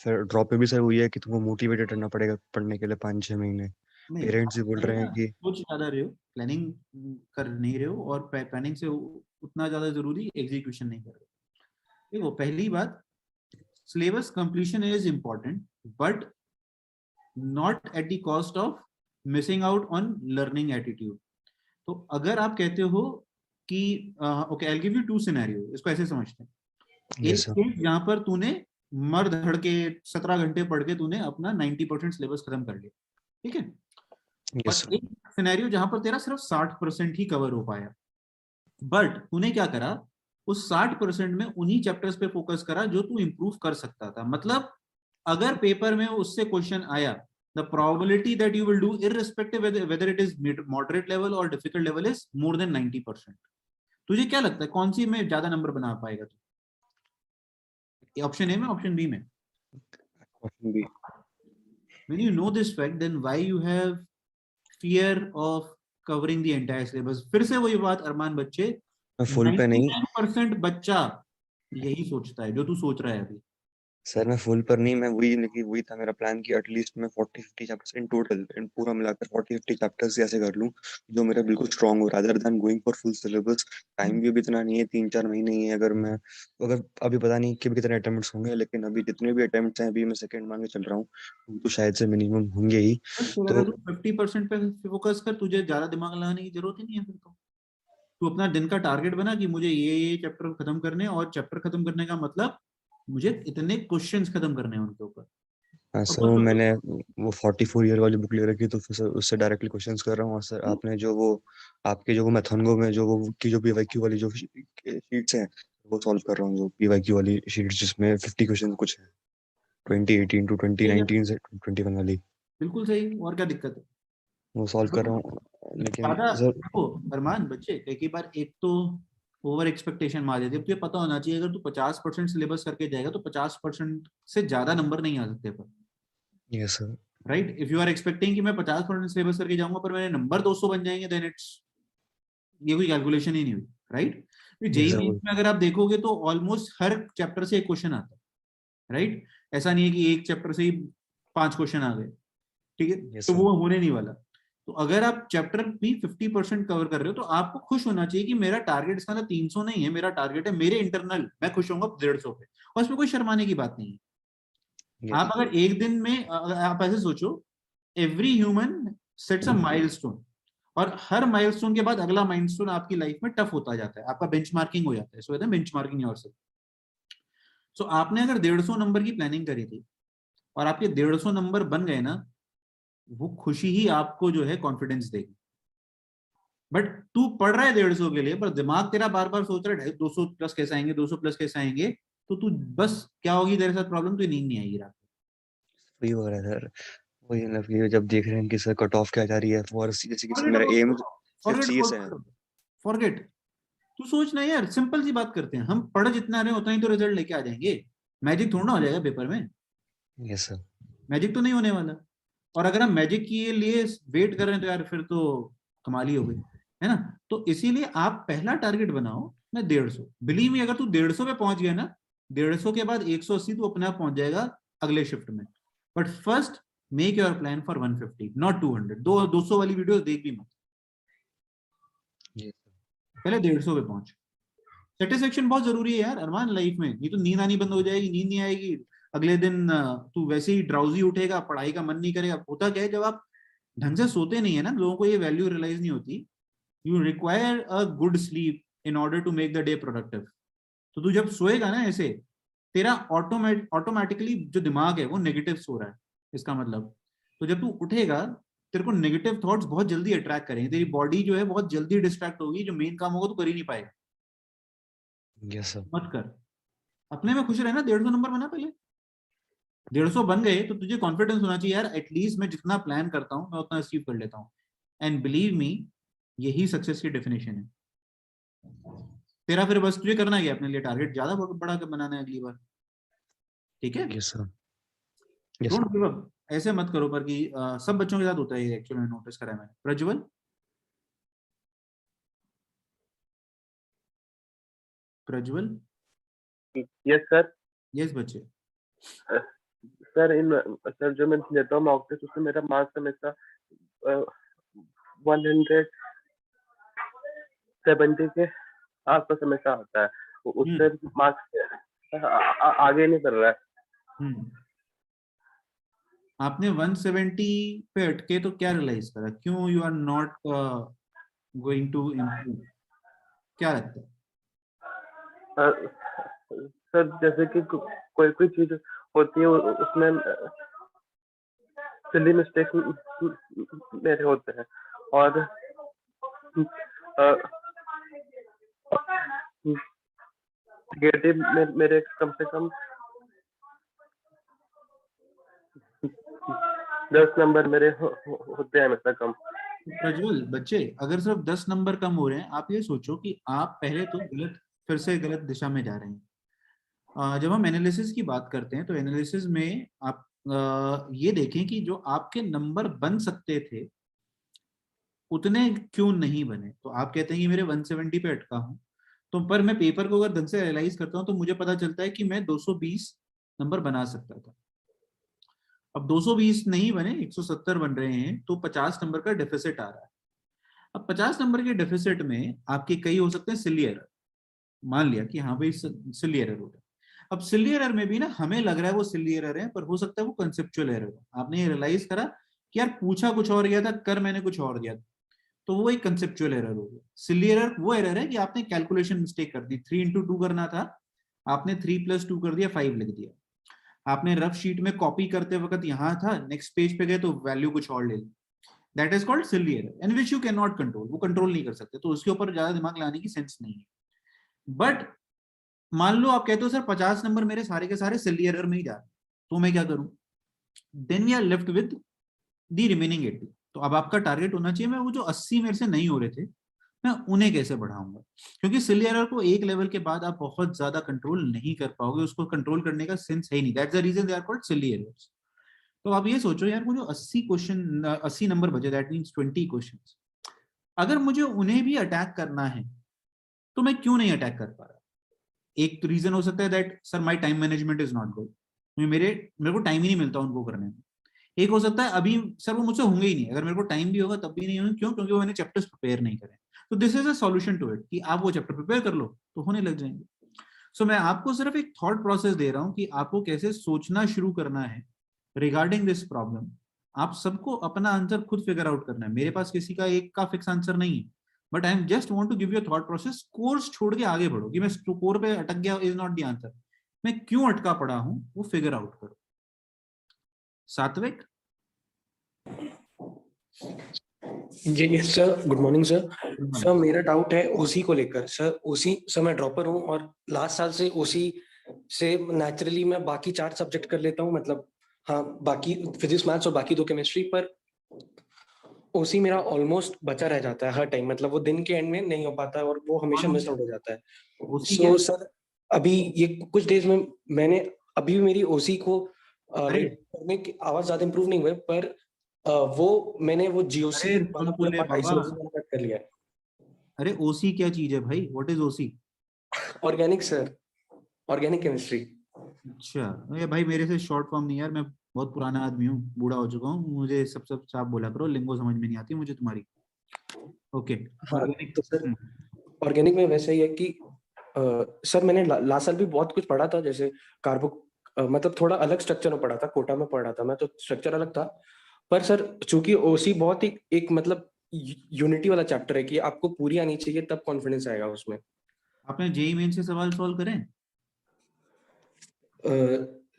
फिर ड्रॉप पे भी सर वही है कि तुमको मोटिवेटेड रहना पड़ेगा पढ़ने के लिए 5-6 महीने. पेरेंट्स भी बोल रहे हैं कि सोच ज्यादा रहे हो, प्लानिंग कर नहीं रहे हो, और प्लानिंग से उतना ज्यादा जरूरी एग्जीक्यूशन नहीं कर रहे हो. देखो पहली बात, syllabus completion is important but not at the cost of missing out on learning attitude. तो अगर आप कहते हो कि okay I will give you 2 scenario, इसको ऐसे समझते हैं. एक यस सर. केस जहां पर तूने मर धड़ के 17 घंटे पढ़ के तूने अपना 90% सिलेबस खत्म कर लिया, ठीक है. यस और सर. एक सिनेरियो जहां पर तेरा सिर्फ 60% ही कवर हो पाया, बट तूने क्या करा, उस 60% में उन्हीं चैप्टर्स पे फोकस करा जो तू इंप्रूव कर सकता था. मतलब अगर पेपर में उससे क्वेश्चन आया, the probability that you will do irrespective whether it is moderate level or difficult level is more than 90%. तुझे क्या लगता है कौन सी में ज्यादा नंबर बना पाएगा तू, ऑप्शन ए में ऑप्शन बी में? Option B. When you know this fact, then why you have fear of covering the entire syllabus? फिर से वही बात अरमान बच्चे, मैं फुल पे नहीं 99% बच्चा यही सोचता है जो तू सोच रहा है अभी। सर, मैं फुल पर नहीं, मैं वही, लेकिन वही था मेरा प्लान कि एटलीस्ट मैं 40-50 चैप्टर्स इन टोटल, पूरा मिलाकर 40-50 चैप्टर्स ऐसे कर लूं जो मेरा बिल्कुल स्ट्रांग हो, rather than going for full syllabus. Time भी अभी इतना नहीं है, 3-4 महीने ही है। अगर अभी पता नहीं कि कितने अटेम्प्ट्स होंगे, लेकिन अभी जितने भी अटेम्प्ट्स हैं, अभी मैं सेकंड मान के चल रहा हूँ, तो शायद से मिनिमम होंगे ही। फिर तो अगर तू 50% पे फोकस कर, तुझे ज्यादा दिमाग लगाने की जरूरत ही नहीं है। फिर तो तू अपना दिन का टारगेट बना कि मुझे ये चैप्टर खत्म करने हैं, और चैप्टर खत्म करने का मतलब मुझे इतने क्वेश्चंस खत्म करने हैं उनके ऊपर। हाँ और सर, कुछ वो तो मैंने वो 44 ईयर वाली बुक ले रखी, तो फिर सर उससे डायरेक्टली क्वेश्चंस कर रहा हूँ। और सर आपने जो वो आपके जो वो मैथोनगो में जो वो की जो पीवाईक्यू वाली जो शीट्स हैं, वो सॉल्व कर रहा हूँ, जो पीवाईक्यू वाली शीट्स जिसमें 50 क्वेश्चन कुछ है, 2018 टू सही है, 2019 से 21 वाली, बिल्कुल सही, और क्या दिक्कत है। वो सॉल्व कर रहा देखो हूँ। लेकिन ज्यादा, सर देखो अरमान बच्चे, कई बार एक तो ओवर एक्सपेक्टेशन मार देते हैं। तुझे पता होना चाहिए अगर तू 50% सिलेबस करके जाएगा तो 50% से ज्यादा नंबर नहीं आ सकते पर, yes sir, right. If you are expecting कि मैं 50% सिलेबस करके जाऊंगा पर मेरे नंबर 200 बन जाएंगे, देन इट्स, ये कोई कैलकुलेशन ही नहीं हुई, राइट। यस जेई सर, में अगर आप देखोगे तो ऑलमोस्ट हर चैप्टर से एक क्वेश्चन आता है, राइट। ऐसा नहीं है कि एक चैप्टर से ही 5 क्वेश्चन आ गए, ठीक है, यस तो सर, वो होने नहीं वाला। तो अगर आप चैप्टर भी 50% कवर कर रहे हो तो आपको खुश होना चाहिए कि मेरा टारगेट इसका 300 नहीं है, मेरा टारगेट है मेरे इंटरनल, मैं खुश होऊंगा 150 पे, और इसमें कोई शर्माने की बात नहीं है। यस आप अगर एक दिन में आप ऐसे सोचो, every human sets a milestone, और हर माइलस्टोन के बाद अगला माइलस्टोन आपकी लाइफ में टफ होता जाता है, आपका बेंचमार्किंग हो जाता है, सो कहते हैं बेंचमार्किंग योरसेल्फ। सो आपने अगर 150 नंबर की प्लानिंग करी थी और आपके 150 नंबर बन गए ना, वो खुशी ही आपको जो है कॉन्फिडेंस देगी। बट तू पढ़ रहा है 150 के लिए, पर दिमाग तेरा बार बार सोच रहा है 200 प्लस कैसे आएंगे, 200 प्लस कैसे आएंगे, तो तू बस क्या होगी तेरे साथ प्रॉब्लम, तो नींद नहीं आएगी रात को। वही हो रहा है सर। वही मतलब कि जब देख रहे हैं कि सर कट ऑफ क्या जा रही है, और जैसे कि फॉरगेट मेरा एम अबाउट, सिर्फ फॉरगेट सीएस है। About, forget. तू सोच ना यार, सिंपल सी बात करते हैं, हम पढ़ जितना रहे उतना ही तो रिजल्ट लेके आ जाएंगे। मैजिक थोड़ा ना हो जाएगा पेपर में, यस सर, मैजिक तो नहीं होने वाला। और अगर हम मैजिक के लिए वेट कर रहे हैं तो यार फिर तो कमाल ही हो गई, है ना। तो इसीलिए आप पहला टारगेट बनाओ मैं 150। बिलीव मी, अगर तू 150 पे पहुंच गया ना, 150 के बाद 180 तो अपने आप पहुंच जाएगा अगले शिफ्ट में। But first make your plan for 150 not 200। 200 वाली वीडियो देख भी मत, यस पहले 150 पे पहुंच। सेटिस्फेक्शन बहुत जरूरी है यार अरमान लाइफ में, नहीं तो नींद आनी बंद हो जाएगी, नींद नहीं आएगी अगले दिन, तू वैसे ही ड्राउजी उठेगा, पढ़ाई का मन नहीं करेगा। होता क्या है, जब आप ढंग से सोते नहीं है ना, लोगों को ये वैल्यू रियलाइज नहीं होती। You require a good sleep in order to make the day productive. तो तू जब सोएगा ना ऐसे, तेरा ऑटोमेटिकली जो दिमाग है वो नेगेटिव सो रहा है, इसका मतलब। तो जब तू उठेगा, तेरे को नेगेटिव थॉट्स बहुत जल्दी अट्रैक्ट करेंगे, तेरी बॉडी जो है बहुत जल्दी डिस्ट्रैक्ट होगी, जो मेन काम होगा तो कर ही नहीं पाएगा। यस सर, मत कर, अपने में खुश रहना। 150 नंबर बना पहले, 150 बन गए तो तुझे कॉन्फिडेंस होना चाहिए यार, एटलीस्ट मैं जितना प्लान करता हूँ मैं उतना अचीव कर लेता हूँ। एंड बिलीव मी, यही सक्सेस की डेफिनेशन है तेरा। फिर बस तुझे करना है अपने लिए टारगेट ज्यादा बड़ा बनाना है अगली बार, ठीक है। Yes sir, yes don't sir. Give up, ऐसे मत करो पर कि सब बच्चों के साथ होता है ये, एक्चुअली मैंने नोटिस करा है मैंने। Prajwal, Prajwal, yes sir. Yes बच्चे। सर सर जो मैं देता हूँ मॉक टेस्ट, उसमें मेरा मार्क्स हमेशा 170 के आसपास हमेशा आता है, उससे मार्क्स आगे नहीं कर रहा है। आपने 170 पे अटके तो क्या रियलाइज करा, क्यों you are not going to improve, क्या लगता है? सर जैसे कि कोई कोई चीज होती है उसमें सिली मिस्टेक मेरे होते हैं, और नेगेटिव मेरे कम से कम 10 नंबर मेरे होते हैं हमेशा कम। प्रज्वल बच्चे, अगर सिर्फ 10 नंबर कम हो रहे हैं, आप ये सोचो कि आप पहले तो गलत, फिर से गलत दिशा में जा रहे हैं। जब हम एनालिसिस की बात करते हैं तो एनालिसिस में आप ये देखें कि जो आपके नंबर बन सकते थे उतने क्यों नहीं बने। तो आप कहते हैं कि मेरे 170 पे अटका हूं, तो पर मैं पेपर को अगर ढंग से एनालाइज करता हूं तो मुझे पता चलता है कि मैं 220 नंबर बना सकता था। अब 220 नहीं बने, 170 बन रहे हैं, तो 50 नंबर का डेफिसिट आ रहा है। अब 50 नंबर के डेफिसिट में आपके कई हो सकते हैं सिली एरर, मान लिया कि हाँ भाई सिली एरर हो गया। अब सिली एरर में भी ना हमें लग रहा है वो सिली एरर है, पर हो सकता है वो कंसेप्चुअल एरर है। आपने ये रियलाइज करा कि यार पूछा कुछ और गया था, कर मैंने कुछ और दिया था, तो वो एक कंसेप्चुअल एरर हो गया। सिली एरर वो एरर है कि आपने कैलकुलेशन मिस्टेक कर दी, 3 into 2 करना था, आपने 3 + 2 कर दिया, 5 लिख दिया। आपने रफ शीट में कॉपी करते वक्त यहाँ था, नेक्स्ट पेज पे गए तो वैल्यू कुछ और ले ली। That is called silly error and which you can not control, वो कंट्रोल नहीं कर सकते, तो उसके ऊपर ज्यादा दिमाग लाने की सेंस नहीं है। बट मान लो आप कहते हो सर 50 नंबर मेरे सारे के सारे सिली एरर में ही जा रहे, तो मैं क्या करूं? Then we are left with the remaining 80। तो अब आपका टारगेट होना चाहिए मैं वो जो 80 मेरे से नहीं हो रहे थे मैं उन्हें कैसे बढ़ाऊंगा, क्योंकि सिली एरर को एक लेवल के बाद आप बहुत ज्यादा कंट्रोल नहीं कर पाओगे, उसको कंट्रोल करने का सेंस है ही नहीं। That's the reason they are called silly errors. तो आप ये सोचो यार, वो जो 80 क्वेश्चन 80 नंबर बचे, दैट मींस 20 क्वेश्चंस, अगर मुझे उन्हें भी अटैक करना है तो मैं क्यों नहीं अटैक कर पा रहा? एक रीजन हो सकता है that sir my time management is not good, मेरे को टाइम ही नहीं मिलता उनको करने में। एक हो सकता है अभी सर वो मुझसे होंगे ही नहीं, अगर मेरे को टाइम भी होगा तब भी नहीं होंगे, क्यों? क्योंकि वो मैंने चैप्टर्स प्रिपेयर नहीं करे। तो this is a solution to it कि आप वो चैप्टर प्रिपेयर कर लो तो होने लग जाएंगे। सो मैं आपको सिर्फ एक थॉट प्रोसेस दे रहा हूं कि आपको कैसे सोचना शुरू करना है रिगार्डिंग दिस प्रॉब्लम। आप सबको अपना आंसर खुद फिगर आउट करना है, मेरे पास किसी का एक का फिक्स आंसर नहीं है, but I am just want to give you thought process. Course छोड़ के आगे बढ़ो कि मैं स्कोर पे अटक गया इज नॉट द आंसर, मैं क्यों अटका पड़ा हूं वो फिगर आउट करो। सात्विक। जी sir, good morning sir. Sir मेरा डाउट है ओसी को लेकर। सर ओसी, सर मैं ड्रॉपर हूँ और लास्ट साल से ओसी से नेचुरली मैं बाकी 4 सब्जेक्ट कर लेता हूँ, मतलब हाँ बाकी फिजिक्स मैथ्स और बाकी 2 केमिस्ट्री, पर ओसी मेरा ऑलमोस्ट बचा रह जाता है हर टाइम, मतलब वो दिन के एंड में नहीं हो पाता है और वो हमेशा मिस आउट हो जाता है। सो सर अभी ये कुछ डेज में मैंने अभी भी मेरी ओसी को रेट करने की आवाज ज्यादा इंप्रूव नहीं हुए, पर वो मैंने वो जीओसी वाला पूरा पार्ट आइसोलेशन वाला कट कर लिया है। अरे ओसी क्या चीज है भाई? What is OC? Organic sir, organic chemistry. अच्छा ये भाई मेरे से शॉर्ट फॉर्म नहीं यार, मैं बहुत पुराना आदमी हूँ, बूढ़ा हो चुका हूँ, मुझे सब सब साफ बोला करो, लिंगो समझ में नहीं आती मुझे तुम्हारी। Okay organic. तो सर ऑर्गेनिक में वैसा ही है कि सर मैंने लास्ट साल भी बहुत कुछ पढ़ा था, जैसे कार्बो मतलब थोड़ा अलग स्ट्रक्चर में पढ़ा था, कोटा में पढ़ा था मैं, तो स्ट्रक्चर अलग था। पर सर चूंकि ओसी बहुत ही एक मतलब यूनिटी वाला चैप्टर है कि आपको पूरी आनी चाहिए तब कॉन्फिडेंस आएगा उसमें। आपने जेईई मेन से सवाल सॉल्व करें?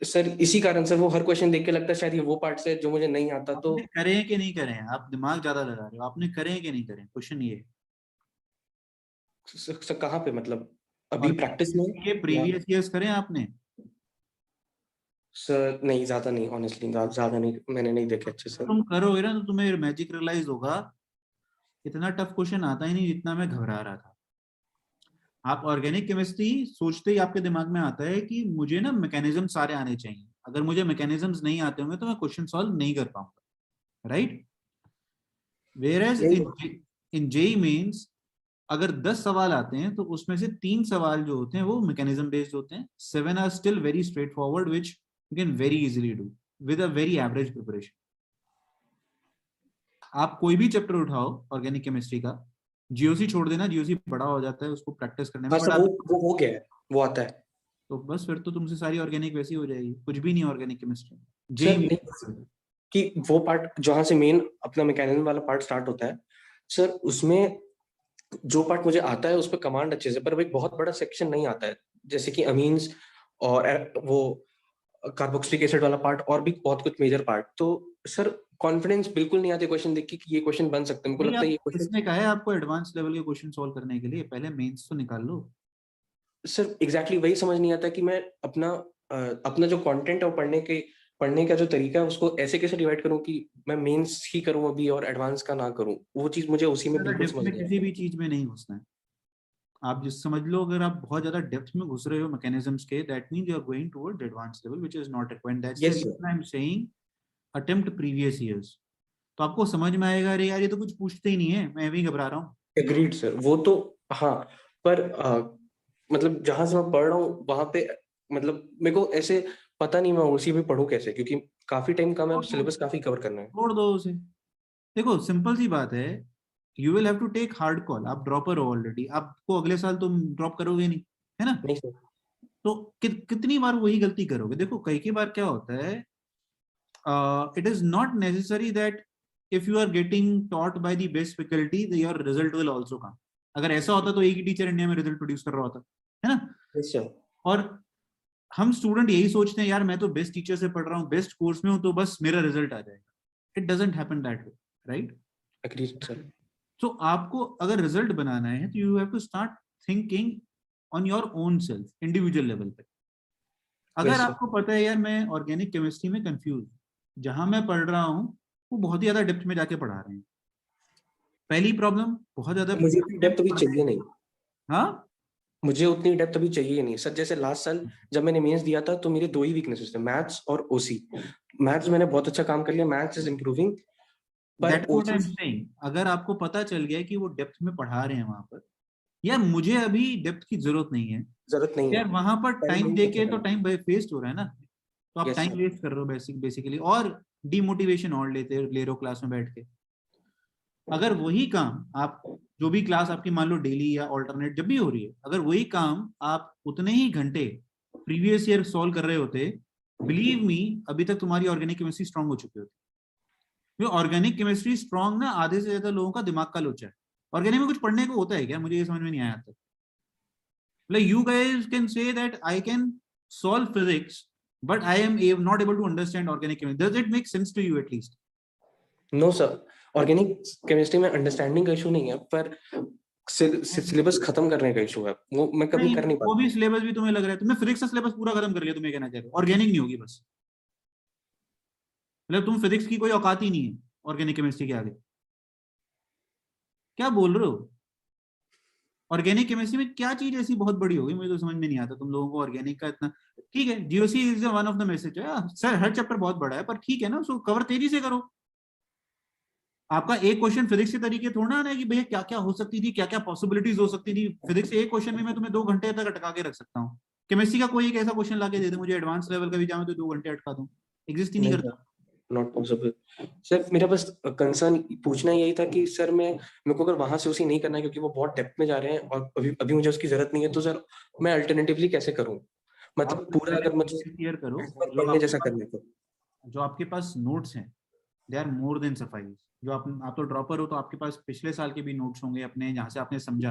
सर इसी कारण सर वो हर क्वेश्चन देख के लगता है शायद ये वो पार्ट से जो मुझे नहीं आता। तो करें कि नहीं करें? आप दिमाग ज्यादा लगा रहे हो, आपने करें कि नहीं करें, क्वेश्चन ये सर कहाँ पे, मतलब अभी प्रैक्टिस में ये प्रीवियस ईयर्स करें आपने? सर नहीं, ज्यादा नहीं, ऑनेस्टली ज्यादा नहीं, मैंने नहीं देखे अच्छे से। तुम करोगे ना तो तुम्हें मैजिक रियलाइज होगा, इतना टफ क्वेश्चन आता ही नहीं जितना मैं घबरा रहा था। आप ऑर्गेनिक केमिस्ट्री सोचते ही आपके दिमाग में आता है कि मुझे ना मैकेनिज्म सारे आने चाहिए, अगर मुझे मैकेनिज्म्स नहीं आते होंगे तो मैं क्वेश्चन सॉल्व नहीं कर पाऊंगा, right? Whereas in JEE mains अगर 10 सवाल आते हैं तो उसमें से 3 सवाल जो होते हैं वो मैकेनिज्म बेस्ड होते हैं, 7 are still very straightforward which you can very easily do with a very average preparation. आप कोई भी चैप्टर उठाओ ऑर्गेनिक केमिस्ट्री का, जीओसी छोड़ देना, जीओसी बड़ा हो जाता है, उसको प्रैक्टिस करने में बड़ा वो हो गया है, वो आता है, तो बस फिर तो तुमसे सारी ऑर्गेनिक वैसी हो जाएगी, कुछ भी नहीं ऑर्गेनिक केमिस्ट्री सर। कि वो पार्ट जहां से मेन अपना मैकेनिज्म वाला पार्ट स्टार्ट होता है सर, उसमें जो पार्ट मुझे आता है उस पर कमांड अच्छे से, पर वो एक बहुत बड़ा सेक्शन नहीं आता है, जैसे कि अमीन्स और वो कार्बोक्सिलिक एसिड वाला पार्ट और भी बहुत कुछ मेजर पार्ट। तो सर कॉन्फिडेंस बिल्कुल नहीं आते क्वेश्चन देख के कि ये क्वेश्चन बन सकते हैं, मुझे लगता है ये क्वेश्चन। किसने कहा है आपको एडवांस लेवल के क्वेश्चन सॉल्व करने के लिए? पहले मेंस तो निकाल लो। सर एग्जैक्टली वही समझ नहीं आता कि मैं अपना जो कंटेंट है वो पढ़ने का जो तरीका है उसको ऐसे कैसे डिवाइड करूं कि मैं मेंस ही करूं अभी और एडवांस का ना करूं, वो चीज मुझे उसी में बिल्कुल समझ नहीं किसी भी चीज में नहीं घुसना है, आप जिस समझ लो, अगर आप बहुत ज्यादा डेप्थ में घुस रहे हो मैकेनिज्म्स के, that means you are going towards advance level which is not required. That's Yes, why I am saying attempt previous years. तो आपको समझ में आएगा, अरे यार ये तो कुछ पूछते ही नहीं है, मैं भी घबरा रहा हूँ. एग्रीड सर, वो तो हाँ, पर मतलब जहां से मैं पढ़ रहा हूँ वहां पे मतलब मेरे को ऐसे पता नहीं मैं उसी पे पढ़ूं कैसे, क्योंकि काफी टाइम का मैं सिलेबस काफी कवर करना है. छोड़ दो उसे. देखो सिंपल सी बात है, you will have to take hard call. आप ड्रॉपर हो ऑलरेडी, आपको अगले साल तुम ड्रॉप करोगे नहीं, है ना? नहीं सर. तो कितनी बार वही गलती करोगे? देखो कई बार क्या होता है, it is not necessary that if you are getting taught by the best faculty your result will also come. अगर ऐसा होता तो एक ही टीचर इंडिया में रिजल्ट प्रोड्यूस कर रहा होता, है ना? Yes sir. और हम स्टूडेंट यही सोचते हैं, यार मैं तो बेस्ट टीचर से पढ़ रहा हूँ, बेस्ट कोर्स में हूँ, तो बस मेरा रिजल्ट आ जाएगा. It doesn't happen that way, right? Agreed sir. So आपको अगर रिजल्ट बनाना है तो you have to start thinking on your own self, individual level पे. अगर Yes, sir. आपको पता है यार मैं ऑर्गेनिक केमिस्ट्री में कंफ्यूज, जहां मैं पढ़ रहा हूँ वो बहुत ही ज्यादा डेप्थ में जाके पढ़ा रहे हैं. पहली प्रॉब्लम, बहुत ज्यादा मुझे इतनी डेप्थ अभी चाहिए नहीं. हाँ, मुझे उतनी डेप्थ अभी चाहिए नहीं सर. जैसे लास्ट साल जब मैंने मेंस दिया था तो मेरे दो ही वीकनेसेस थे, मैथ्स और ओसी. मैथ्स मैंने बहुत अच्छा काम कर लिया, maths is improving. That's what I am saying. अगर आपको पता चल गया कि वो डेप्थ में पढ़ा रहे हैं वहां पर, या मुझे अभी डेप्थ की जरूरत नहीं है, जरूरत नहीं यार है. वहां पर टाइम नहीं देके पता तो टाइम वेस्ट हो रहा है ना. तो आप Yes, टाइम sir. वेस्ट कर रहे हो बेसिकली, और डिमोटिवेशन और ले रहे हो क्लास में बैठ के. अगर वही काम आप, जो भी क्लास आपकी मान लो डेली या ऑल्टरनेट जब भी हो रही है, अगर वही काम आप उतने ही घंटे प्रीवियस ईयर सॉल्व कर रहे होते, बिलीव मी अभी तक तुम्हारी ऑर्गेनिक केमिस्ट्री स्ट्रांग हो चुकी होती. ऑर्गेनिक केमिस्ट्री स्ट्रांग ना आधे से ज्यादा लोगों का दिमाग का लोचा है. ऑर्गेनिक में कुछ पढ़ने को होता है क्या? मुझे ये समझ में नहीं आया तक. Like you guys can say that I can solve physics, but I am not able to understand organic chemistry. Does it make sense to you at least? No sir, organic chemistry में understanding का issue नहीं है, पर syllabus खत्म करने का issue है. वो मैं कभी कर नहीं वो पाता. भी सिलेबस भी तुम्हें लग रहा है, तुमने फिजिक्स का सिलेबस पूरा खत्म कर लिया, तुम्हें कहना चाह रहे हो ऑर्गेनिक नहीं होगी बस? मतलब तुम फिजिक्स की कोई औकात ही नहीं है ऑर्गेनिक केमिस्ट्री के आगे. क्या बोल रहे हो? ऑर्गेनिक केमिस्ट्री में क्या चीज ऐसी बहुत बड़ी होगी, मुझे तो समझ में नहीं आता तुम लोगों को ऑर्गेनिक का इतना. ठीक है, GOC is one of the message है सर, हर चैप्टर बहुत बड़ा है, पर ठीक है ना, उसको कवर तेजी से करो. आपका एक क्वेश्चन फिजिक्स के तरीके थोड़ा ना है कि भैया क्या क्या हो सकती थी, क्या क्या पॉसिबिलिटीज हो सकती थी. फिजिक्स एक क्वेश्चन में मैं तुम्हें 2 घंटे तक अटका के रख सकता हूँ. केमिस्ट्री का कोई एक ऐसा क्वेश्चन लाके दे दे मुझे एडवांस लेवल का भी, जहाँ मैं तो 2 घंटे अटका दूं. एग्जिस्ट ही नहीं करता. Not possible sir. मेरा बस कंसर्न पूछना यही था कि सर मेरे को अगर वहां से उसी नहीं करना है, क्योंकि वो बहुत डेप्थ में जा रहे हैं और अभी मुझे उसकी जरूरत नहीं है, तो सर मैं अल्टरनेटिवली कैसे करूं? मतलब पूरा अगर मुझे क्लियर करो, पढ़ने जैसा करने को. जो आपके पास नोट्स हैं दे आर मोर देन सफाइज. जो आप तो ड्रॉपर हो, तो आपके पास पिछले साल के भी नोट्स होंगे अपने, जहां से आपने समझा.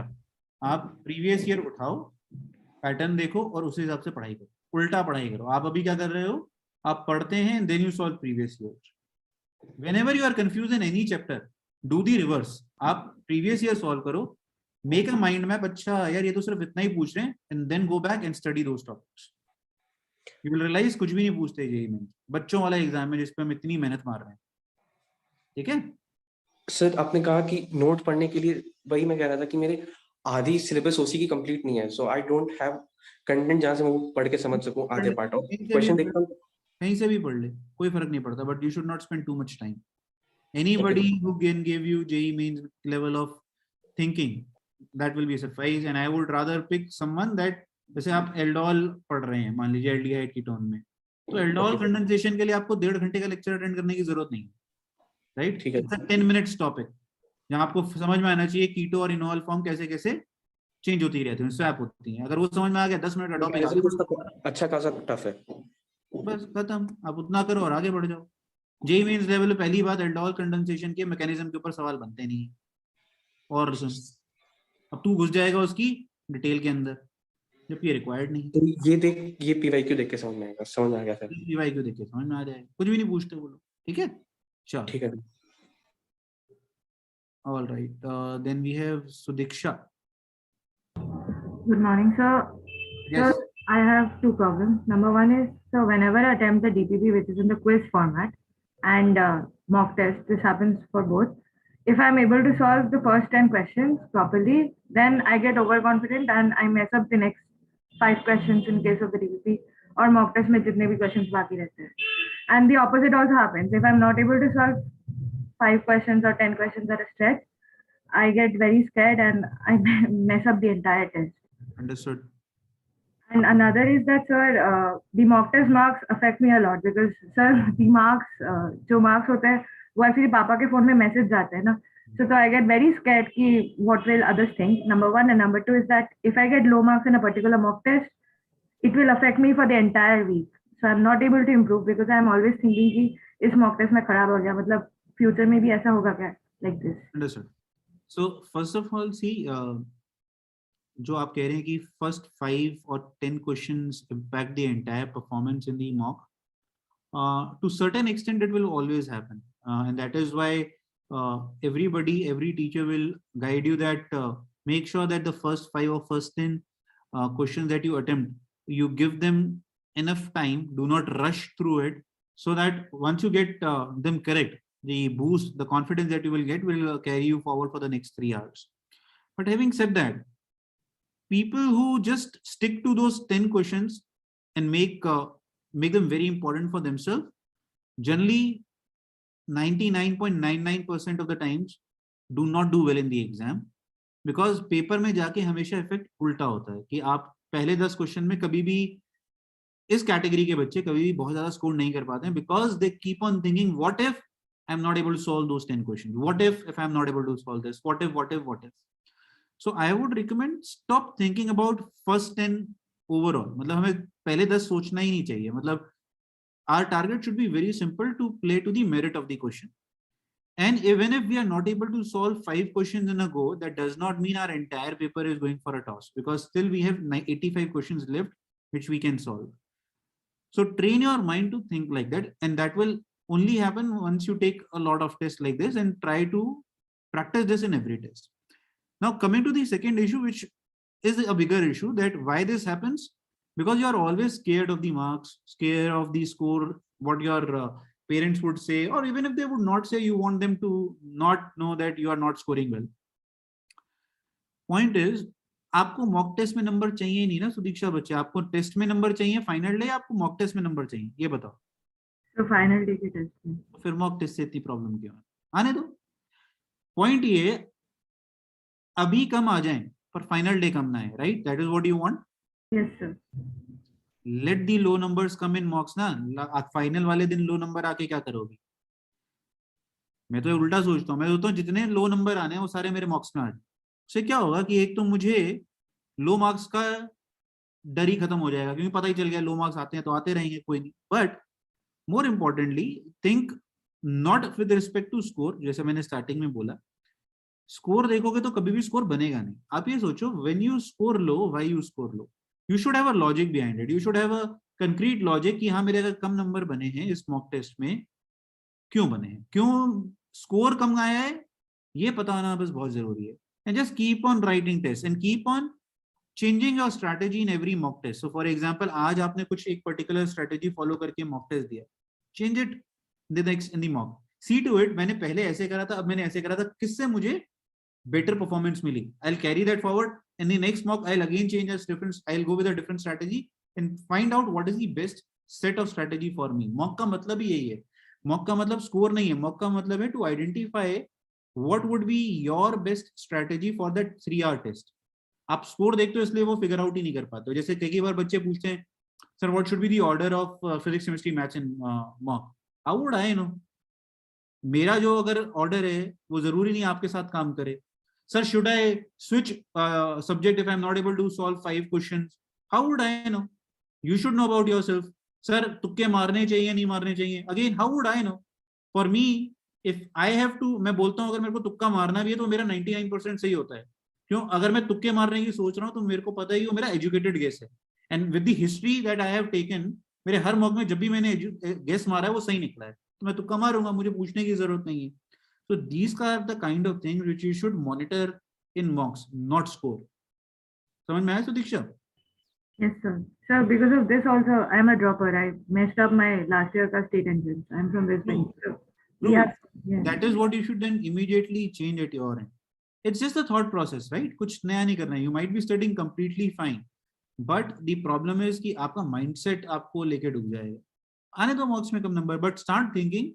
आप प्रीवियस ईयर उठाओ, पैटर्न देखो और उस हिसाब से पढ़ाई करो. उल्टा पढ़ाई करो. आप अभी क्या कर रहे हो, आप पढ़ते हैं then you solve previous year. Whenever you are confuse in any chapter, do the reverse. आप प्रीवियस ईयर सॉल्व करो, मेक अ माइंड मैप, अच्छा यार ये तो सिर्फ इतना ही पूछ रहे हैं, and then go back and study those topics. You will realize कुछ भी नहीं पूछते जेईई में, बच्चों वाला एग्जाम है जिसपे हम इतनी मेहनत मार रहे हैं. ठीक है सर आपने कहा कि नोट पढ़ने के लिए, वही मैं कह रहा था कि मेरे आधी सिलेबस ओसी की कंप्लीट नहीं है, सो आई डोंट हैव कंटेंट जहां से मैं वो पढ़ के समझ सकूं आधे पार्ट ऑफ क्वेश्चन देखता हूं. कहीं से भी पढ़ ले, कोई फर्क नहीं पड़ता, but you should not spend too much time. Anybody who can give you JEE means level of thinking, that will be suffice. And I would rather pick someone that, जैसे आप एल्डोल पढ़ रहे हैं, मान लीजिए एल्डिहाइड कीटोन में, तो aldol condensation के लिए आपको 1.5 घंटे का लेक्चर अटेंड करने की जरूरत नहीं है, राइट? ठीक है. 10 मिनट्स टॉपिक, जहां आपको समझ में आना चाहिए कीटो और इनोल फॉर्म कैसे कैसे चेंज होती रहती है, स्वैप होती है. अगर वो समझ में आ गया, 10 मिनट का टॉपिक, अच्छा खासा टफ है. बस खत्म. आप उतना करो और आगे बढ़ जाओ. जेईई मेंस लेवल पहली बात, एल्डोल कंडेंसेशन के मैकेनिज्म के ऊपर सवाल बनते नहीं है. और सुन, अब तू घुस जाएगा उसकी डिटेल के अंदर, जबकि ये रिक्वायर्ड नहीं. तो ये पीवाईक्यू देख के समझ में आएगा. समझ आ गया सर. पीवाईक्यू देख के समझ में आ जाएगा, कुछ भी नहीं पूछते वो लोग. ठीक है, चलो ठीक है. All right, then we have Sudiksha. Good morning, sir. Yes. Sir, I have 2 problems. Number 1 is, so whenever I attempt the DPP, which is in the quiz format, and mock test, this happens for both. if I'm able to solve the first 10 questions properly, then I get overconfident and I mess up the next 5 questions in case of the DPP or mock test में जितने भी questions बाकी रहते हैं. And the opposite also happens. If I'm not able to solve 5 questions or 10 questions at a stretch, I get very scared and I mess up the entire test. Understood. And another is that, sir, the mock test marks affect me a lot because, sir, the marks, जो marks होते हैं, वो actually पापा के phone में message जाते हैं ना. So I get very scared कि what will others think. Number one, and number two is that if I get low marks in a particular mock test, it will affect me for the entire week. So I'm not able to improve because I'm always thinking कि इस mock test में खराब हो गया, मतलब future में भी ऐसा होगा क्या, like this. Understood. So first of all, see, जो आप कह रहे हैं कि first 5 or 10 questions impact the entire performance in the mock, to certain extent it will always happen, and that is why every teacher will guide you that make sure that the first 5 or first 10 questions that you attempt, you give them enough time, do not rush through it, so that once you get them correct, the boost, the confidence that you will get will carry you forward for the next 3 hours. But having said that, people who just stick to those 10 questions and make them very important for themselves, generally 99.99% of the times do not do well in the exam, because paper में जाके हमेशा effect उल्टा होता है कि आप पहले 10 question में कभी भी इस कैटेगरी के बच्चे कभी भी बहुत ज्यादा स्कोर नहीं कर पाते हैं, because they keep on thinking what if I'm not able to solve those 10 questions, what if I'm not able to solve this, what if. So I would recommend stop thinking about first 10 overall. मतलब हमें पहले 10 सोचना ही नहीं चाहिए. मतलब our target should be very simple, to play to the merit of the question. And even if we are not able to solve 5 questions in a go, that does not mean our entire paper is going for a toss, because still we have 85 questions left which we can solve. So train your mind to think like that, and that will only happen once you take a lot of tests like this and try to practice this in every test. Now coming to the second issue, which is a bigger issue, that why this happens, because you are always scared of the marks, scared of the score, what your parents would say, or even if they would not say, you want them to not know that you are not scoring well. Point is, आपको mock test में number चाहिए नहीं ना सुदीक्षा बच्चे, आपको test में number चाहिए final day, आपको मॉक टेस्ट में नंबर चाहिए, ये बताओ. तो फाइनल डे के टेस्ट में फिर मॉक टेस्ट से इतनी प्रॉब्लम क्यों है? आने दो. पॉइंट ये अभी कम आ जाए पर फाइनल डे कम ना है, right? That is what you want. Yes sir. Let the low numbers कम इन मॉक्स ना. फाइनल वाले दिन लो नंबर आके क्या करोगे? मैं तो उल्टा सोचता हूँ, मैं सोचता हूँ जितने लो नंबर आने हैं वो सारे मेरे मॉक्स में आ जाए. उससे क्या होगा कि एक तो मुझे लो मार्क्स का डर ही खत्म हो जाएगा, क्योंकि पता ही चल गया लो मार्क्स आते हैं तो आते रहेंगे, कोई नहीं. But more importantly think not with respect to score. जैसे मैंने स्टार्टिंग में बोला, स्कोर देखोगे तो कभी भी स्कोर बनेगा नहीं. आप ये सोचो, when you score low, why you score low, you should have a logic behind it. You should have a concrete logic कि हाँ मेरे अगर कम नंबर बने हैं इस मॉक टेस्ट में, क्यों बने हैं, क्यों स्कोर कम आया है, ये पता होना बस बहुत जरूरी है. And just keep on writing test and keep on changing your strategy in every mock test. So for example, आज आपने कुछ एक particular strategy follow करके mock test दिया, change it the next in the mock. See to it, मैंने पहले ऐसे करा था, अब मैंने ऐसे करा था, किससे मुझे better performance milli. I'll carry that forward in the next mock. I'll again change as different. I'll go with a different strategy and find out what is the best set of strategy for me. Mock का मतलब ही यही है. Mock का मतलब score नहीं है. Mock का मतलब है to identify what would be your best strategy for that 3-hour test. आप स्कोर देखते हो इसलिए वो फिगर आउट ही नहीं कर पाते. जैसे कई बार बच्चे पूछते हैं, sir what should be the order of physics chemistry maths in mock. How would I no? मेरा जो अगर ऑर्डर है वो जरूरी नहीं आपके साथ काम करे. Sir should I switch subject if I am not able to solve 5 questions? How would I know? You should know about yourself. Sir तुक्के मारने चाहिए नहीं मारने चाहिए? Again how would I know? For me if I have to, मैं बोलता हूँ अगर मेरे को तुक्का मारना भी है तो मेरा 99% सही होता है. क्यों? अगर मैं तुक्के मारने की सोच रहा हूं तो मेरे को पता है कि वो मेरा एजुकेटेड गेस है. And with the history that I have taken, मेरे हर मॉक में जब भी मैंने गेस मारा है वो सही निकला है, तो मैं तुक्का मारूंगा, मुझे पूछने की जरूरत नहीं है. So these are the kind of things which you should monitor in mocks, not score. समझ में आया Sudiksha? Yes sir. Sir, because of this also I am a dropper. I messed up my last year का state entrance. I am from West Bengal. Yes. Yes. That is what you should then immediately change at your end. It's just a thought process, right? कुछ नया नहीं करना है. You might be studying completely fine, but the problem is कि आपका mindset आपको लेके डूब जाएगा. आने दो marks में कम number, but start thinking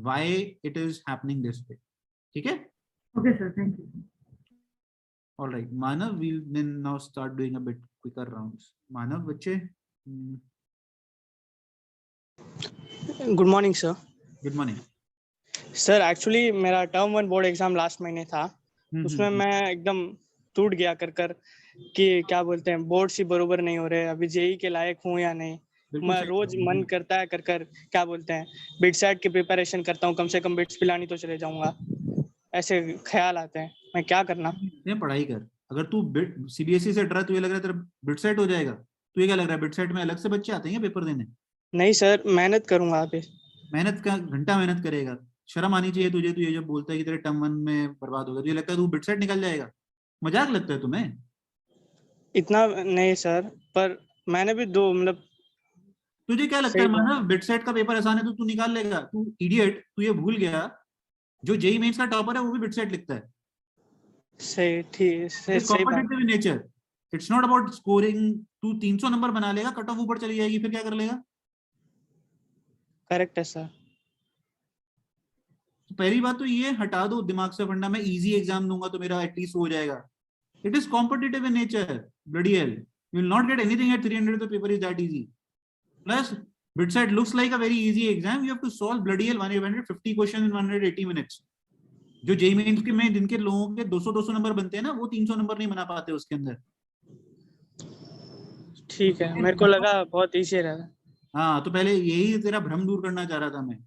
why it is happening this way. ठीक है? Okay, sir. Thank you. All right, Manav, we'll then now start doing a bit quicker rounds. Manav, बच्चे. Good morning sir. Good morning. Sir actually मेरा term 1 board exam last महीने था. उसमें मैं एकदम टूट गया कर कि क्या बोलते हैं बोर्ड्स ही बरोबर नहीं हो रहे, अभी जेई के लायक हूँ या नहीं. मैं रोज मन करता है कर क्या बोलते हैं बिट सेट की प्रिपरेशन करता हूँ, कम से कम बिट्स पिलानी तो चले जाऊंगा, ऐसे ख्याल आते हैं. मैं क्या करना? पढ़ाई कर. अगर तू सीबीएसई से डर रहा है, तो ये लग रहा है तेरा बिट सेट हो जाएगा. तो ये क्या लग रहा है, बिट सेट में अलग से बच्चे आते हैं पेपर देने? नहीं सर, मेहनत करूंगा. अभी मेहनत का घंटा मेहनत करेगा. शर्म आनी चाहिए तुझे. तू ये जब बोलता है कि तेरे टर्म 1 में बर्बाद होगा, तो ये लगता है तू बिट सेट निकल जाएगा. मजाक लगता है तुम्हें? इतना नहीं सर, पर मैंने भी दो मतलब. तुझे क्या लगता है मानव, बिट सेट का पेपर आसान है तो तू निकाल लेगा? तू इडियट, तू ये भूल गया जो जेई मेंस का टॉपर है वो भी बिट सेट लिखता है. सही, ठीक, सही बात. Competitive in nature. It's not about scoring. तू 300 नंबर बना लेगा, कट ऑफ ऊपर चली जाएगी, फिर क्या कर लेगा? करेक्ट है सर. पहली बात तो ये हटा दो दिमाग से फंडा, मैं इजी एग्जाम दूंगा तो मेरा एटलीस्ट हो जाएगा. It is competitive in nature. Bloody hell, you will not get anything at 300. The paper is that easy. Plus BITSAT looks like a very easy exam. You have to solve bloody hell 150 question in 180 minutes. जो JEE mains के में जिनके लोगों के 200 number बनते हैं ना, वो 300 नंबर नहीं बना पाते उसके अंदर. ठीक है, मेरे को लगा बहुत इजी रहेगा. हाँ, तो पहले यही तेरा भ्रम दूर करना चाह रहा था मैं.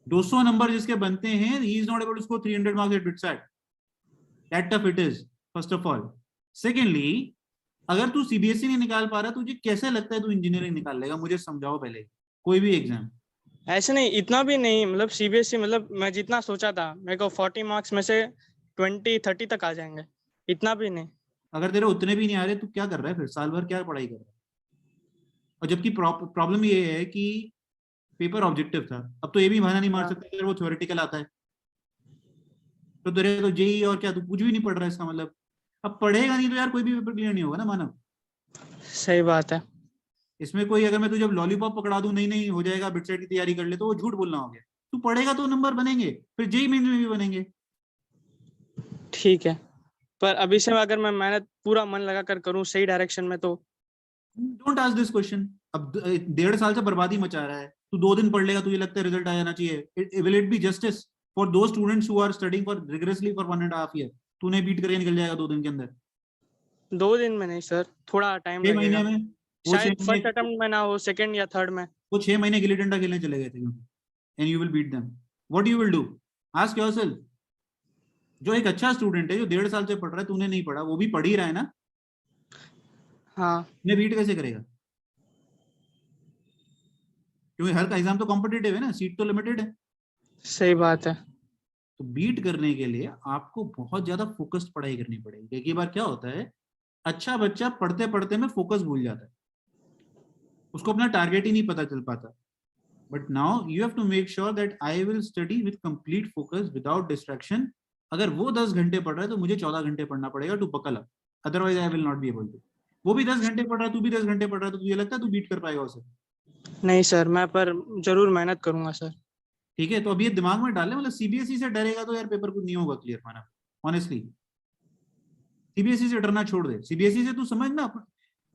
200 नंबर जिसके बनते हैं, he is not able to score 300 marks at BITSAT. That tough it is, first of all. Secondly, अगर तू सीबीएसई नहीं निकाल पा रहा, तुझे कैसे लगता है तू इंजीनियरिंग निकाल लेगा? मुझे समझाओ पहले. कोई भी एग्जाम. ऐसे नहीं, इतना भी नहीं. मतलब सीबीएसई, मतलब मैं जितना सोचा था, मेरे को 40 मार्क्स में से 20-30 तक आ जाएंगे. इतना भी नहीं. अगर तेरे उतने भी नहीं आ रहे, तू क्या कर रहा है फिर? साल भर क्या पढ़ाई कर रहा है? और जबकि प्रॉब्लम ये है कि पेपर ऑब्जेक्टिव था. अब तो ये भी बहाना नहीं मार सकता अगर वो थ्योरेटिकल आता है. तो तेरे तो जेई और क्या, तू कुछ भी नहीं पढ़ रहा है इसका मतलब. अब पढ़ेगा नहीं तो यार कोई भी पेपर क्लियर नहीं होगा ना मानव. सही बात है. इसमें कोई, अगर मैं तुझे लॉलीपॉप पकड़ा दूं, नहीं हो जाएगा बिटसेट की तैयारी कर ले, तो वो झूठ बोलना हो गया. तू पढ़ेगा तो नंबर बनेंगे, फिर जेई मेंस में भी बनेंगे. ठीक है, पर अभी से अगर मैं मेहनत पूरा मन लगा कर करूं सही डायरेक्शन में, तो डोंट आस्क दिस क्वेश्चन. अब 1.5 साल से बर्बादी मचा रहा है. तू 2 दिन पढ़ लेगा, तुझे लगता है रिजल्ट आ जाना चाहिए? Will it be justice for those students who are studying for rigorously for 1.5 year? तूने बीट करके निकल जाएगा 2 दिन के अंदर? 2 दिन में नहीं सर, थोड़ा टाइम लगेगा. 6 महीने में. शायद फर्स्ट अटेम्प्ट में ना हो, सेकंड या थर्ड में. वो 6 महीने गिल्ली डंडा खेलने चले गए थे, and you will beat them. What you will do? Ask yourself. जो एक अच्छा स्टूडेंट है, जो 1.5 साल से पढ़ रहा है, तूने नहीं पढ़ा, वो भी पढ़ ही रहा है ना. हाँ, ने बीट कैसे करेगा? क्योंकि हर का एग्जाम तो कॉम्पिटिटिव है ना, सीट तो लिमिटेड है. सही बात है. तो बीट करने के लिए आपको बहुत ज्यादा फोकस्ड पढ़ाई करनी पड़ेगी. एक बार क्या होता है, अच्छा बच्चा पढ़ते पढ़ते में फोकस भूल जाता है, उसको अपना टारगेट ही नहीं पता चल पाता. But now you have to make sure that I will study with complete focus without distraction. अगर वो 10 घंटे पढ़ रहा है तो मुझे 14 घंटे पढ़ना पड़ेगा to buckle up, otherwise I will not be able to. वो भी 10 घंटे पढ़ रहा है, तू भी 10 घंटे पढ़ रहा है, तो तुझे लगता है तू बीट कर पाएगा उसे? नहीं सर, मैं पर जरूर मेहनत करूंगा सर. ठीक है, तो अभी ये दिमाग में डाले, मतलब सीबीएसई से डरेगा तो यार पेपर कुछ नहीं होगा क्लियर माना. ऑनेस्टली सीबीएसई से डरना छोड़ दे. सीबीएसई से तू समझ ना,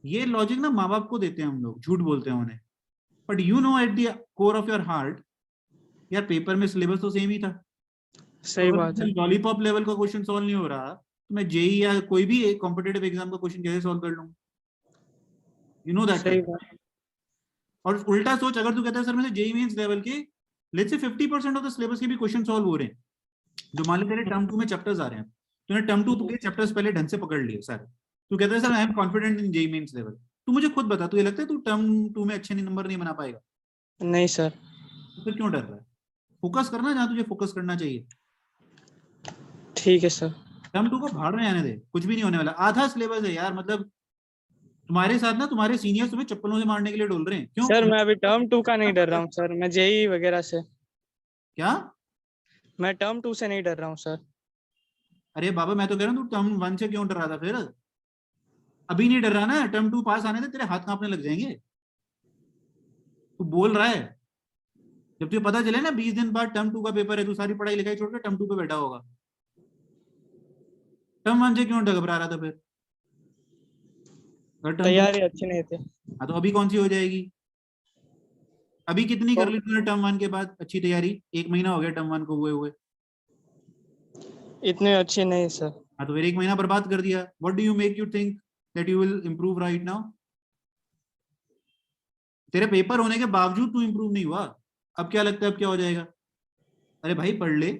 ये लॉजिक ना माँ बाप को देते हैं हम लोग, झूठ बोलते हैं उन्हें. But you know at the core of your heart, यार पेपर में सिलेबस तो सेम ही था. सही बात है. लॉलीपॉप लेवल का क्वेश्चन सॉल्व नहीं हो रहा, तो मैं जेई या कोई भी एक कॉम्पिटिटिव एग्जाम का क्वेश्चन कैसे सॉल्व कर लूंगा? You know that. सही बात. और उल्टा सोच, अगर तू कहता है सर मेरे जेई मेंस लेवल के let's say 50% of the syllabus के भी क्वेश्चन सॉल्व हो रहे हैं, जो मान लो तेरे टर्म 2 में चैप्टर्स आ रहे हैं, तूने टर्म 2 के चैप्टर्स पहले ढंग से पकड़ लिए सारे, तू कहता है sir I am confident in JEE mains level. तू मुझे खुद बता, तुझे लगता है तू टर्म 2 में अच्छे नंबर नहीं बना पाएगा? नहीं सर. तो फिर क्यों डर रहा है? फोकस करना जहां तुझे फोकस करना चाहिए. ठीक है सर. टर्म 2 को भाड़ में आने दे, कुछ भी नहीं होने वाला. आधा सिलेबस है यार, मतलब तुम्हारे साथ ना तुम्हारे सीनियर्स तुम्हें चप्पलों से मारने के लिए डोल रहे हैं. क्यों सर मैं अभी टर्म 2 का नहीं डर रहा हूँ सर, मैं जेई वगैरह से. क्या? मैं टर्म 2 से नहीं डर रहा हूँ सर। अरे बाबा मैं तो कह रहा हूँ तू टर्म 1 से क्यों डर रहा था फिर? अभी नहीं डर रहा ना, टर्म 2 पास आने से तेरे हाथ कांपने लग जाएंगे। तू बोल रहा है, जब तुझे पता चले ना 20 दिन बाद टर्म 2 का पेपर है, तू सारी पढ़ाई लिखाई छोड़ के टर्म 2 पे बैठा होगा। टर्म 1 से क्यों घबरा रहा था फिर? तैयारी अच्छी नहीं थी। हाँ तो अभी कौन सी हो जाएगी? अभी कितनी कर ली तूने टर्म 1 के बाद अच्छी तैयारी? 1 महीना हो गया टर्म 1 को हुए। इतनी अच्छी नहीं सर। हाँ तो फिर 1 महीना बर्बाद कर दिया। What do you make you think that you will improve right now? तेरे पेपर होने के बावजूद तू इंप्रूव नहीं हुआ, अब क्या लगता है अब क्या हो जाएगा? अरे भाई पढ़ ले,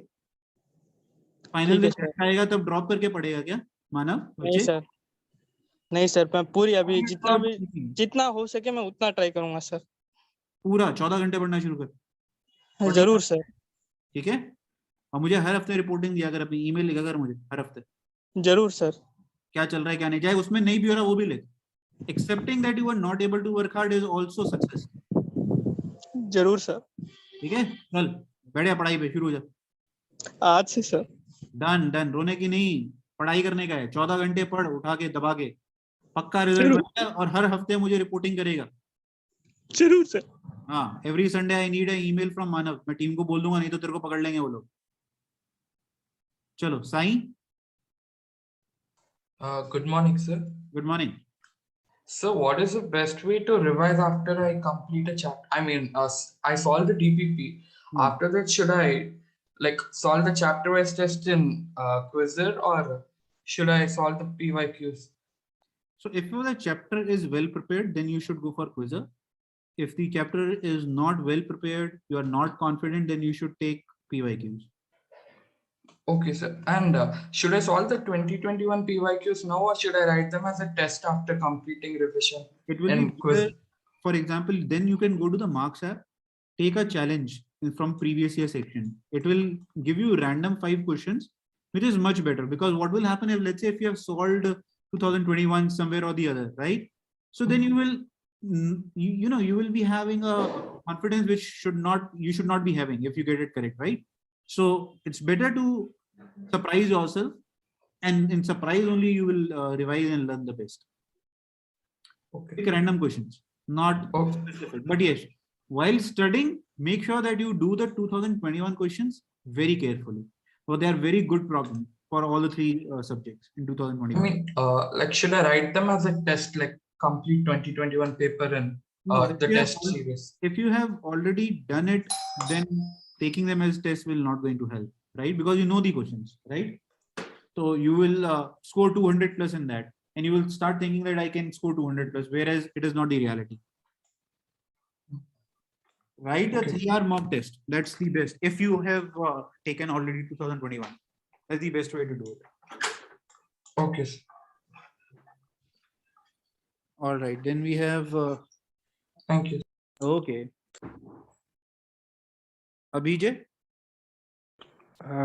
फाइनल में टेस्ट आएगा तब ड्रॉप करके पढ़ेगा क्या मानव? नहीं सर, नहीं सर, मैं पूरी अभी जितना हो सके मैं उतना ट्राई करूंगा सर। पूरा 14 घंटे पढ़ना शुरू कर। जरूर सर। ठीक है, और मुझे हर हफ्ते रिपोर्टिंग दिया कर, अपनी ईमेल लिखा कर मुझे हर हफ्ते। जरूर सर। क्या चल रहा है क्या नहीं, चाहे उसमें नहीं भी हो रहा वो भी लिख। Excepting that you are not able to work hard is also success. जरूर सर। ठीक है, चल बढ़िया, पढ़ाई पे शुरू हो जा आज से सर। डन, रोने की नहीं, पढ़ाई करने का है। 14 घंटे पढ़, उठा के दबा के, पक्का रिजल्ट बनेगा और हर हफ्ते मुझे रिपोर्टिंग करेगा। जरूर सर। हाँ, every Sunday I need a email from Manav. मैं टीम को बोल दूंगा, नहीं तो तेरे को पकड़ लेंगे वो लोग। चलो Sai. Good morning, sir. Good morning. So, what is the best way to revise after I complete a chapter? I mean, I solve the DPP. After that, should I like solve the chapter-wise test in Quizzer, or should I solve the PYQs? So if the chapter is well prepared, then you should go for Quizzer. If the chapter is not well prepared, you are not confident, then you should take PYQs. Okay, sir. And should I solve the 2021 PYQs now, or should I write them as a test after completing revision? It will be quiz. For example, then you can go to the Marks app, take a challenge from previous year section. It will give you random 5 questions, which is much better, because what will happen if, let's say, if you have solved 2021 somewhere or the other, right? So then you will, you will be having a confidence which you should not be having if you get it correct, right? So it's better to surprise yourself, and in surprise only you will revise and learn the best. Okay. Pick random questions, not specific. But yes, while studying, make sure that you do the 2021 questions very carefully, for they are very good problems for all the 3 subjects in 2021. I mean, like, should I write them as a test, like complete 2021 paper and the test series? If you have already done it, then taking them as tests will not going to help, right? Because you know the questions, right? So you will score 200 plus in that, and you will start thinking that I can score 200 plus, whereas it is not the reality. Write a 3-hour mock test. That's the best. If you have taken already 2021, that's the best way to do it. Okay. All right, then we have. Thank you. Okay. Abhijay.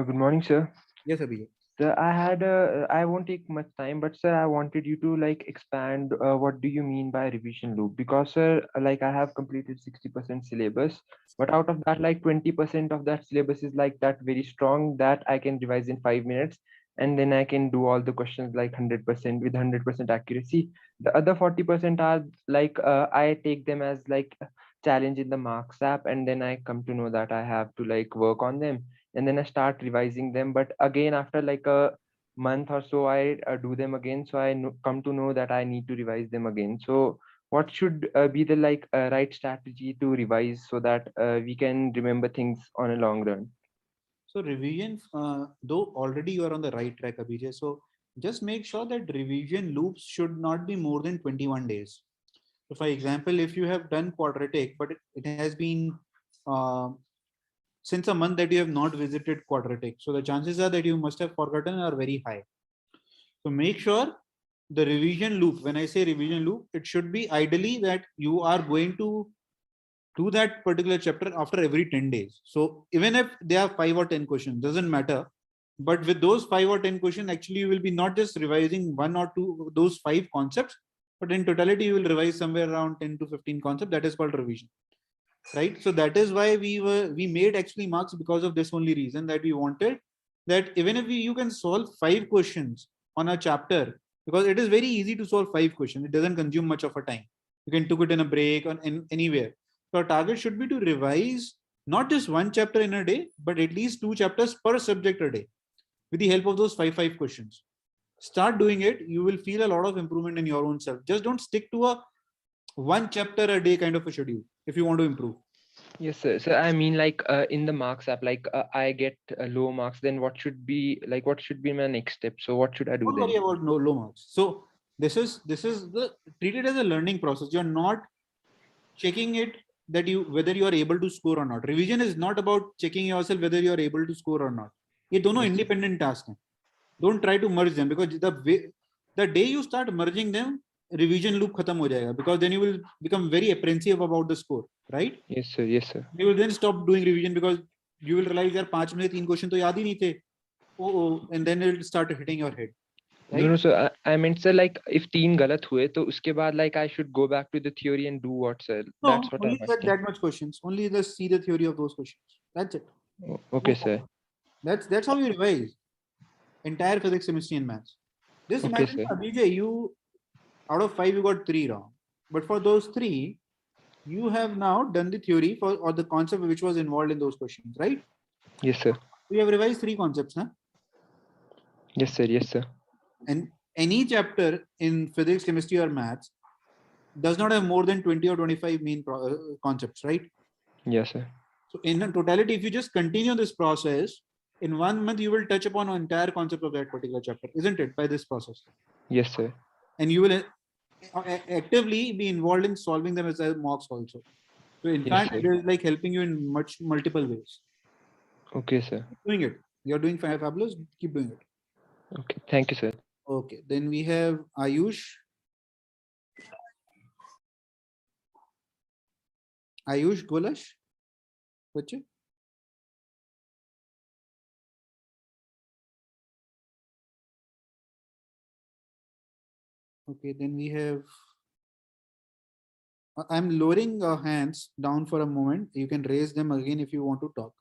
Good morning, sir. Yes, Abhijay. Sir, I won't take much time, but sir, I wanted you to like expand what do you mean by revision loop? Because sir, like I have completed 60% syllabus, but out of that, like 20% of that syllabus is like that very strong that I can revise in 5 minutes, and then I can do all the questions like 100% with 100% accuracy. The other 40% are like I take them as like challenge in the Marks app, and then I come to know that I have to like work on them, and then I start revising them. But again, after like a month or so, I do them again. So I come to know that I need to revise them again. So what should be the like right strategy to revise so that we can remember things on a long run? So revision, though already you are on the right track, Abhijay. So just make sure that revision loops should not be more than 21 days. So for example, if you have done quadratic, but it has been since a month that you have not visited quadratic, so the chances are that you must have forgotten are very high. So make sure the revision loop, when I say revision loop, it should be ideally that you are going to do that particular chapter after every 10 days. So even if they have 5 or 10 questions, doesn't matter. But with those 5 or 10 questions, actually you will be not just revising 1 or 2 of those 5 concepts, but in totality you will revise somewhere around 10 to 15 concepts. That is called revision. right? So that is why we made actually marks because of this only reason, that we wanted that even if you can solve 5 questions on a chapter, because it is very easy to solve 5 questions, it doesn't consume much of a time. You can took it in a break or anywhere. So our target should be to revise not just 1 chapter in a day, but at least 2 chapters per subject a day with the help of those 5 questions. Start doing it. You will feel a lot of improvement in your own self. Just don't stick to a 1 chapter a day kind of a schedule if you want to improve. Yes, sir. So I mean, like in the marks app, like I get low marks, then what should be my next step? So what should I do Don't then? worry about low marks. So this is treat it as a learning process. You're not checking it that whether you are able to score or not. Revision is not about checking yourself whether you are able to score or not. ये दोनों independent tasks हैं. Don't try to merge them, because the day you start merging them, revision loop khatam ho jayega, because then you will become very apprehensive about the score, right? Yes, sir. Yes, sir. You will then stop doing revision because you will realize यार 5 में 3 question तो याद ही नहीं थे. Oh, and then it will start hitting your head. Right? No, sir. I meant, sir, like if 3 galat हुए, तो उसके बाद like I should go back to the theory and do what, sir? No, That's what only I'm asking. that much questions. Only just see the theory of those questions. That's it. Okay, sir. That's how you revise entire physics, chemistry, and maths. Just Okay, imagine, sir. Abhijay, you out of 5 you got 3 wrong, but for those 3 you have now done the theory or the concept which was involved in those questions, right? Yes, sir. You have revised 3 concepts, huh? Yes, sir. Yes, sir. And any chapter in physics, chemistry, or maths does not have more than 20 or 25 main concepts, right? Yes, sir. So in totality, if you just continue this process, in 1 month you will touch upon an entire concept of that particular chapter, isn't it, by this process? Yes, sir. And you will actively be involved in solving them as mocks also. So in Yes, fact, sir. it is like helping you in multiple ways. Okay, sir. Keep doing it. You're doing fabulous. Keep doing it. Okay. Thank you, sir. Okay. Then we have Ayush. Ayush Golash. What's it? Okay, then we have. I'm lowering hands down for a moment. You can raise them again if you want to talk.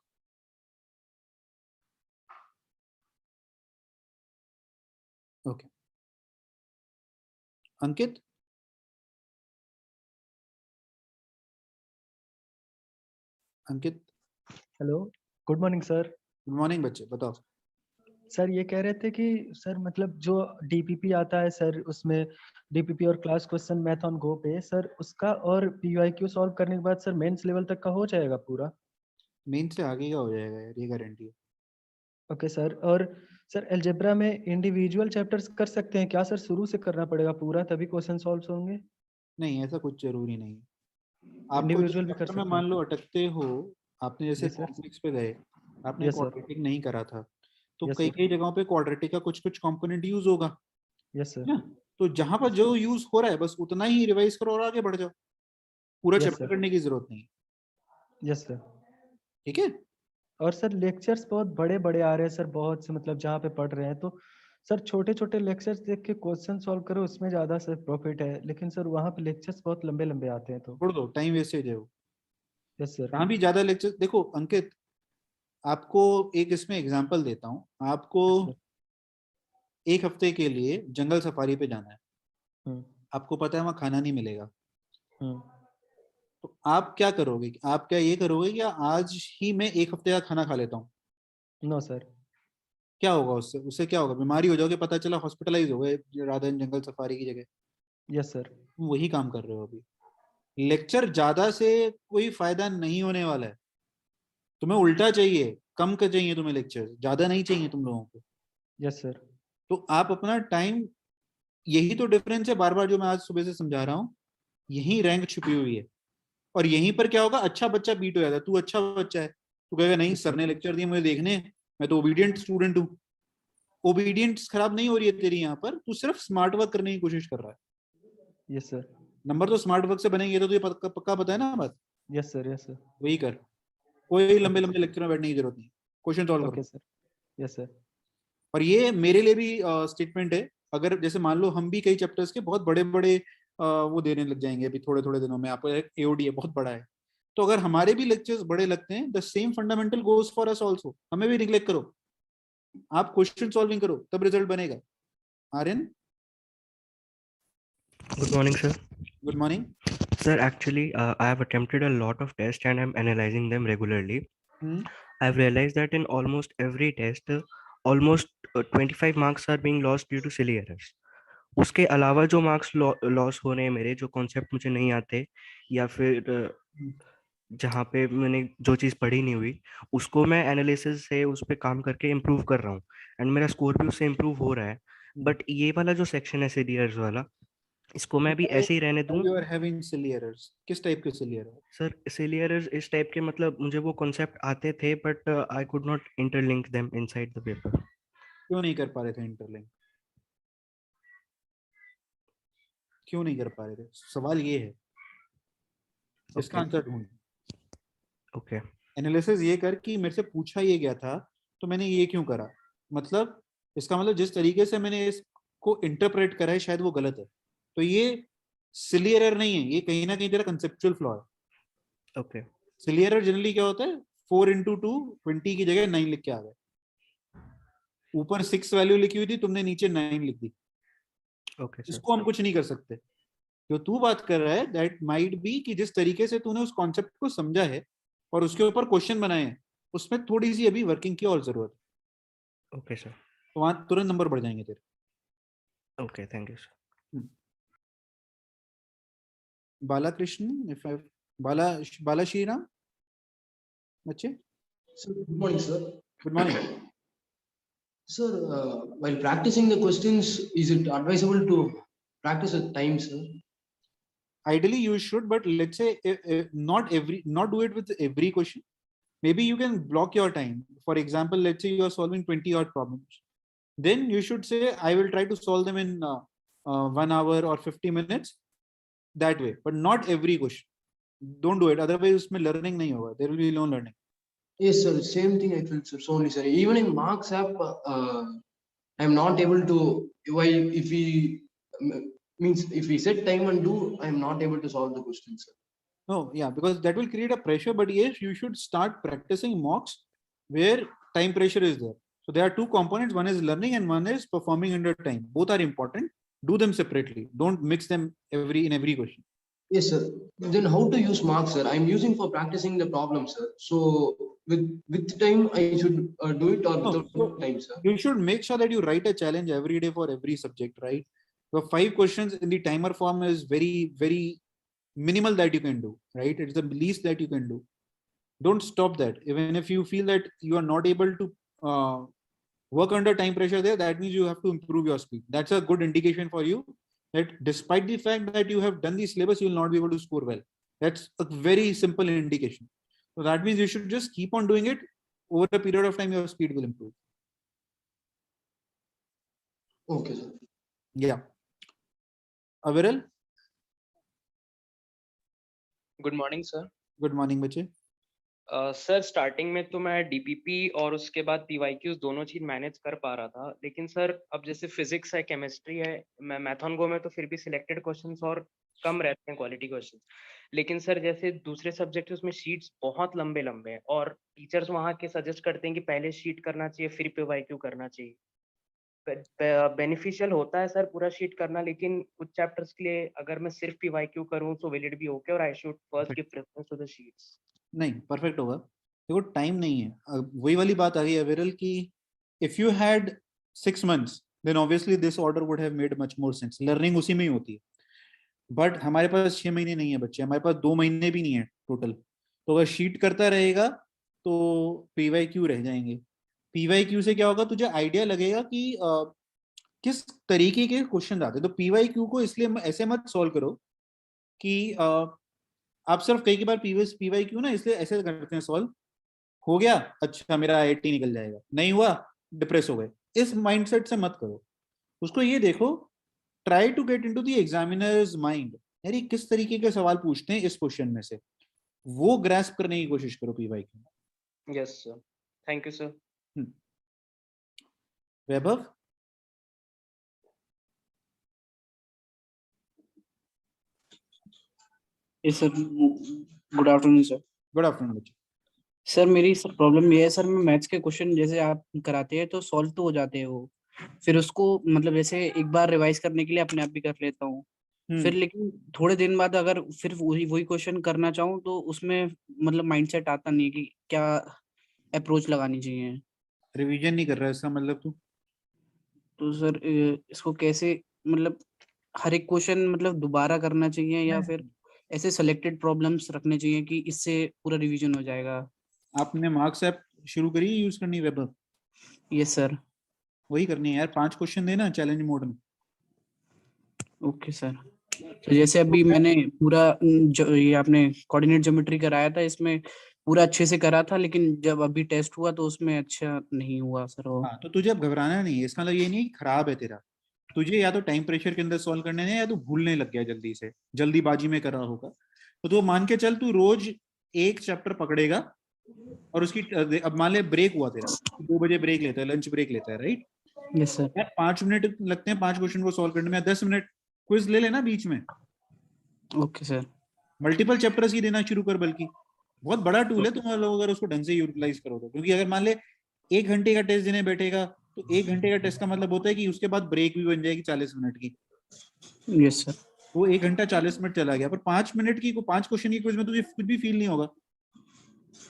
Okay. Ankit. Ankit. Hello, good morning sir. Good morning बच्चे, बताओ. Sir ये कह रहे थे कि sir मतलब जो DPP आता है सर, उसमें डीपीपी और class question math on go पे सर, उसका और पीवाईक्यू सॉल्व करने के बाद सर मेंस लेवल तक का हो जाएगा पूरा? मेंस से आगे का हो जाएगा यार, ये गारंटी है. Okay sir. और सर अलजेब्रा में इंडिविजुअल चैप्टर्स कर सकते हैं क्या सर? शुरू से करना पड़ेगा पूरा तभी क्वेश्चन सॉल्व होंगे? नहीं, ऐसा कुछ जरूरी नहीं. आपको इंडिविजुअल भी कर सकते में हैं. मान लो अटकते हो, आपने जैसे Yes, sir. कॉम्प्लेक्स पे गए, आपने Yes, sir. क्वाड्रेटिक नहीं करा था, तो Yes, कई sir. कई जगहों पे क्वाड्रेटिक का कुछ कुछ कंपोनेंट यूज होगा. Yes sir. ना, तो जहां पर जो यूज हो रहा है बस उतना ही रिवाइज करो और आगे बढ़ जाओ. पूरा Yes, चैप्टर sir. करने की जरूरत नहीं. Yes sir. ठीक है. और सर लेक्चर्स बहुत बड़े बड़े आ रहे हैं सर, बहुत से मतलब जहाँ पे पढ़ रहे हैं, तो सर छोटे छोटे लेक्चर्स देख के क्वेश्चन सॉल्व करो, उसमें ज्यादा सर प्रॉफिट है. लेकिन सर वहाँ पे लेक्चर्स बहुत लंबे लंबे आते हैं तो. छोड़ दो, टाइम वेस्टेज है वो. Yes sir. जहाँ भी ज्यादा लेक्चर, देखो अंकित, आपको एक इसमें एग्जांपल देता हूँ. आपको एक हफ्ते के लिए जंगल सफारी पे जाना है. आपको पता है वहाँ खाना नहीं मिलेगा. तो आप क्या करोगे? आप क्या ये करोगे कि आज ही मैं एक हफ्ते का खाना खा लेता हूँ? No sir. क्या होगा उससे? उससे क्या होगा? बीमारी हो जाओगे, पता चला हॉस्पिटलाइज हो गए राधा जंगल सफारी की जगह. Yes sir. तुम वही काम कर रहे हो अभी. लेक्चर ज्यादा से कोई फायदा नहीं होने वाला है. तुम्हें उल्टा चाहिए, कम का चाहिए तुम्हें लेक्चर, ज्यादा नहीं चाहिए तुम लोगों को. Yes sir. तो आप अपना टाइम, यही तो डिफरेंस है बार बार जो मैं आज सुबह से समझा रहा हूँ. यही रैंक छुपी हुई है. और यहीं पर क्या होगा? अच्छा बच्चा बीट हो जाता है. तू अच्छा बच्चा है, तू कहेगा नहीं सर ने लेक्चर दिए मुझे देखने, मैं तो ओबीडियंट स्टूडेंट हूँ. ओबीडियंस खराब नहीं हो रही है तेरी यहाँ पर, तू सिर्फ स्मार्ट वर्क करने की कोशिश कर रहा है. Yes sir. नंबर तो स्मार्ट वर्क से बनेंगे, तो तुझे पक्का पता है ना बात. Yes sir. Yes sir. वही कर. कोई लंबे लंबे लेक्चर में बैठने की जरूरत नहीं. क्वेश्चन सॉल्व ओके करो. सर. Yes sir. और ये मेरे लिए भी स्टेटमेंट है. अगर जैसे मान लो हम भी कई चैप्टर्स के बहुत बड़े बड़े वो देने लग जाएंगे अभी थोड़े थोड़े दिनों में. आपको एक एओडी है बहुत बड़ा है, तो अगर हमारे भी लेक्चर्स बड़े लगते हैं, the same fundamental goes for us also. हमें भी निग्लेक्ट करो, आप क्वेश्चन सॉल्विंग करो, तब रिजल्ट बनेगा। Aryan, Good morning, sir. Good morning. Sir, actually, I have attempted a lot of tests and I'm analyzing them regularly. I've realized that in almost every test, almost 25 marks are being lost due to silly errors. उसके अलावा जो marks loss हो रहे हैं मेरे, जो concept मुझे नहीं आते या फिर जहाँ पे मैंने जो चीज़ पढ़ी नहीं हुई, उसको मैं एनालिसिस से उस पर काम करके इम्प्रूव कर रहा हूँ एंड मेरा स्कोर भी उससे इम्प्रूव हो रहा है। बट ये वाला जो सेक्शन है silly errors वाला, इसको मैं भी ऐसे ही रहने दूं। You are having silly errors. किस टाइप के silly errors? Sir silly errors इस टाइप के, मतलब मुझे वो कॉन्सेप्ट आते थे but I could not interlink them inside the paper. क्यों नहीं कर पा रहे थे इंटरलिंक? क्यों नहीं कर पा रहे थे? सवाल ये है, इसका आंसर ढूंढ। ओके, एनालिसिस ये कर कि मेरे से पूछा ये गया था तो मैंने ये क्यों करा, मतलब इसका मतलब जिस तरीके से मैंने इसको इंटरप्रेट करा है शायद वो गलत है। तो ये सिली एरर नहीं है, ये कहीं ना कहीं तेरा कंसेप्चुअल फ्लॉ है। ओके, सिली एरर जनरली क्या होता है, 4 into 2 20 की जगह 9 लिख के आ गए, ऊपर 6 वैल्यू लिखी हुई थी, तुमने नीचे 9 लिख दी। ओके, इसको हम कुछ नहीं कर सकते। जो तू बात कर रहा है दैट माइट बी कि जिस तरीके से तूने उस कॉन्सेप्ट को समझा है और उसके ऊपर क्वेश्चन बनाए हैं, उसमें थोड़ी सी अभी वर्किंग की और जरूरत है। ओके सर, तो वहां तुरंत नंबर बढ़ जाएंगे तेरे। Okay, thank you sir. Balakrishna, Bala Shriram बच्चे। Good morning, sir. Good morning. Sir, while practicing the questions, is it advisable to practice at times, sir? Ideally you should, but let's say not do it with every question. Maybe you can block your time. For example, let's say you are solving 20 odd problems, then you should say I will try to solve them in 1 hour or 50 minutes, that way, but not every question. Don't do it, otherwise उसमें learning नहीं होगा, there will be no learning. Yes, sir. Same thing I felt, sir. So only, sir. Even in Marks app, I'm not able to. While if we set time and do, I'm not able to solve the question, sir. No, yeah, because that will create a pressure. But yes, you should start practicing mocks where time pressure is there. So there are two components. One is learning and one is performing under time. Both are important. Do them separately. Don't mix them in every question. Yes, sir. Then how to use marks, sir? I'm using for practicing the problem, sir. So with time, I should do it or without time, sir? You should make sure that you write a challenge every day for every subject, right? The 5 questions in the timer form is very, very minimal that you can do, right? It's the least that you can do. Don't stop that. Even if you feel that you are not able to work under time pressure there, that means you have to improve your speed. That's a good indication for you that despite the fact that you have done the syllabus, you will not be able to score well. That's a very simple indication. So that means you should just keep on doing it. Over a period of time, your speed will improve. Okay, sir. Yeah. Aviral? Good morning sir. Good morning बच्चे। Sir starting में तो मैं DPP और उसके बाद PYQs दोनों चीज manage कर पा रहा था, लेकिन सर अब जैसे फिजिक्स है, केमिस्ट्री है, मैं मैथन गो में तो फिर भी सिलेक्टेड क्वेश्चंस और कम रहते हैं क्वालिटी क्वेश्चन, लेकिन सर जैसे दूसरे सब्जेक्ट उसमें शीट्स बहुत लंबे लंबे हैं और टीचर्स वहाँ के सजेस्ट करते हैं कि पहले शीट करना चाहिए फिर पीवाईक्यू करना चाहिए। बेनिफिशियल होता है सर पूरा शीट करना, लेकिन कुछ चैप्टर्स के लिए अगर मैं सिर्फ पीवाईक्यू करूं तो विल इट बी ओके और I should first give preference to the sheets? नहीं, परफेक्ट होगा। देखो टाइम नहीं है, वही वाली बात आ गई है विरल की if you had 6 months then obviously this order would have made much more sense. Learning उसी में ही होती है, बट हमारे पास 6 महीने नहीं है बच्चे, हमारे पास 2 महीने भी नहीं है टोटल। तो अगर शीट करता रहेगा तो पीवाईक्यू रह जाएंगे। पीवाईक्यू से क्या होगा, तुझे आइडिया लगेगा कि किस तरीके के क्वेश्चन आते हैं। तो पीवाईक्यू को इसलिए ऐसे मत सॉल्व करो कि आप सिर्फ कई बार पीवाईक्यू ना इसलिए ऐसे करते हैं सॉल्व, हो गया अच्छा मेरा IIT निकल जाएगा, नहीं हुआ डिप्रेस हो गए, इस माइंडसेट से मत करो। उसको ये देखो, try to get into the examiner's mind, यार किस तरीके के सवाल पूछते हैं इस क्वेश्चन में से, वो ग्रैस्प करने की कोशिश करो पीवाईक्यू में। Yes sir, thank you sir. Vaibhav? Yes, sir. Good afternoon sir. Good afternoon बच्चे। सर मेरी सर प्रॉब्लम ये है सर, मैं मैथ्स के क्वेश्चन जैसे आप कराते हैं तो सॉल्व तो हो जाते हैं वो, फिर उसको मतलब जैसे एक बार रिवाइज करने के लिए अपने आप भी कर लेता हूँ, फिर लेकिन थोड़े दिन बाद अगर फिर वही क्वेश्चन करना चाहूँ तो उसमें मतलब माइंडसेट आता नहीं है कि क्या अप्रोच लगानी चाहिए। रिवीजन नहीं कर रहा है इसका मतलब तू? तो सर इसको कैसे मतलब हर एक क्वेश्चन मतलब दोबारा करना चाहिए या फिर ऐसे सेलेक्टेड प्रॉब्लम्स रखने चाहिए कि इससे पूरा रिवीजन हो जाएगा? आपने मार्क्स ऐप शुरू करी है यूज करनी वेब? Yes sir. वही करनी है यार, 5 क्वेश्चन देना चैलेंज मोड में। Okay sir. तो जैसे अभी मैंने पूरा ये आपने कोऑर्डिनेट ज्योमेट्री कराया था, इसमें पूरा अच्छे से करा था, लेकिन जब अभी टेस्ट हुआ तो उसमें अच्छा नहीं हुआ सर वो। हाँ, तो तुझे अब घबराना नहीं है, इसका मतलब ये नहीं कि खराब है तेरा, तुझे या तो टाइम प्रेशर के अंदर सॉल्व करने हैं या तो भूलने लग गया जल्दी से, जल्दीबाजी में करा होगा। तो तू मान के चल, तू रोज एक चैप्टर पकड़ेगा और उसकी अब मान ले ब्रेक हुआ तेरा, 2 बजे ब्रेक लेता है, लंच ब्रेक लेता है, राइट? Yes sir. 5 मिनट लगते हैं 5 क्वेश्चन को सॉल्व करने में, 10 मिनट क्विज ले लेना बीच में। Okay sir. मल्टीपल चैप्टर्स ही देना शुरू कर, बल्कि बहुत बड़ा टूल है तुम लोग अगर उसको ढंग से यूटिलाइज करो तो। क्योंकि अगर मान ले 1 घंटे का टेस्ट देने बैठेगा तो 1 घंटे का टेस्ट का मतलब होता है कि उसके बाद ब्रेक भी बन जाएगी 40 मिनट की। Yes sir. वो 1 घंटा 40 मिनट चला गया, पर 5 मिनट की 5 क्वेश्चन की क्विज में तुझे कुछ भी फील नहीं होगा।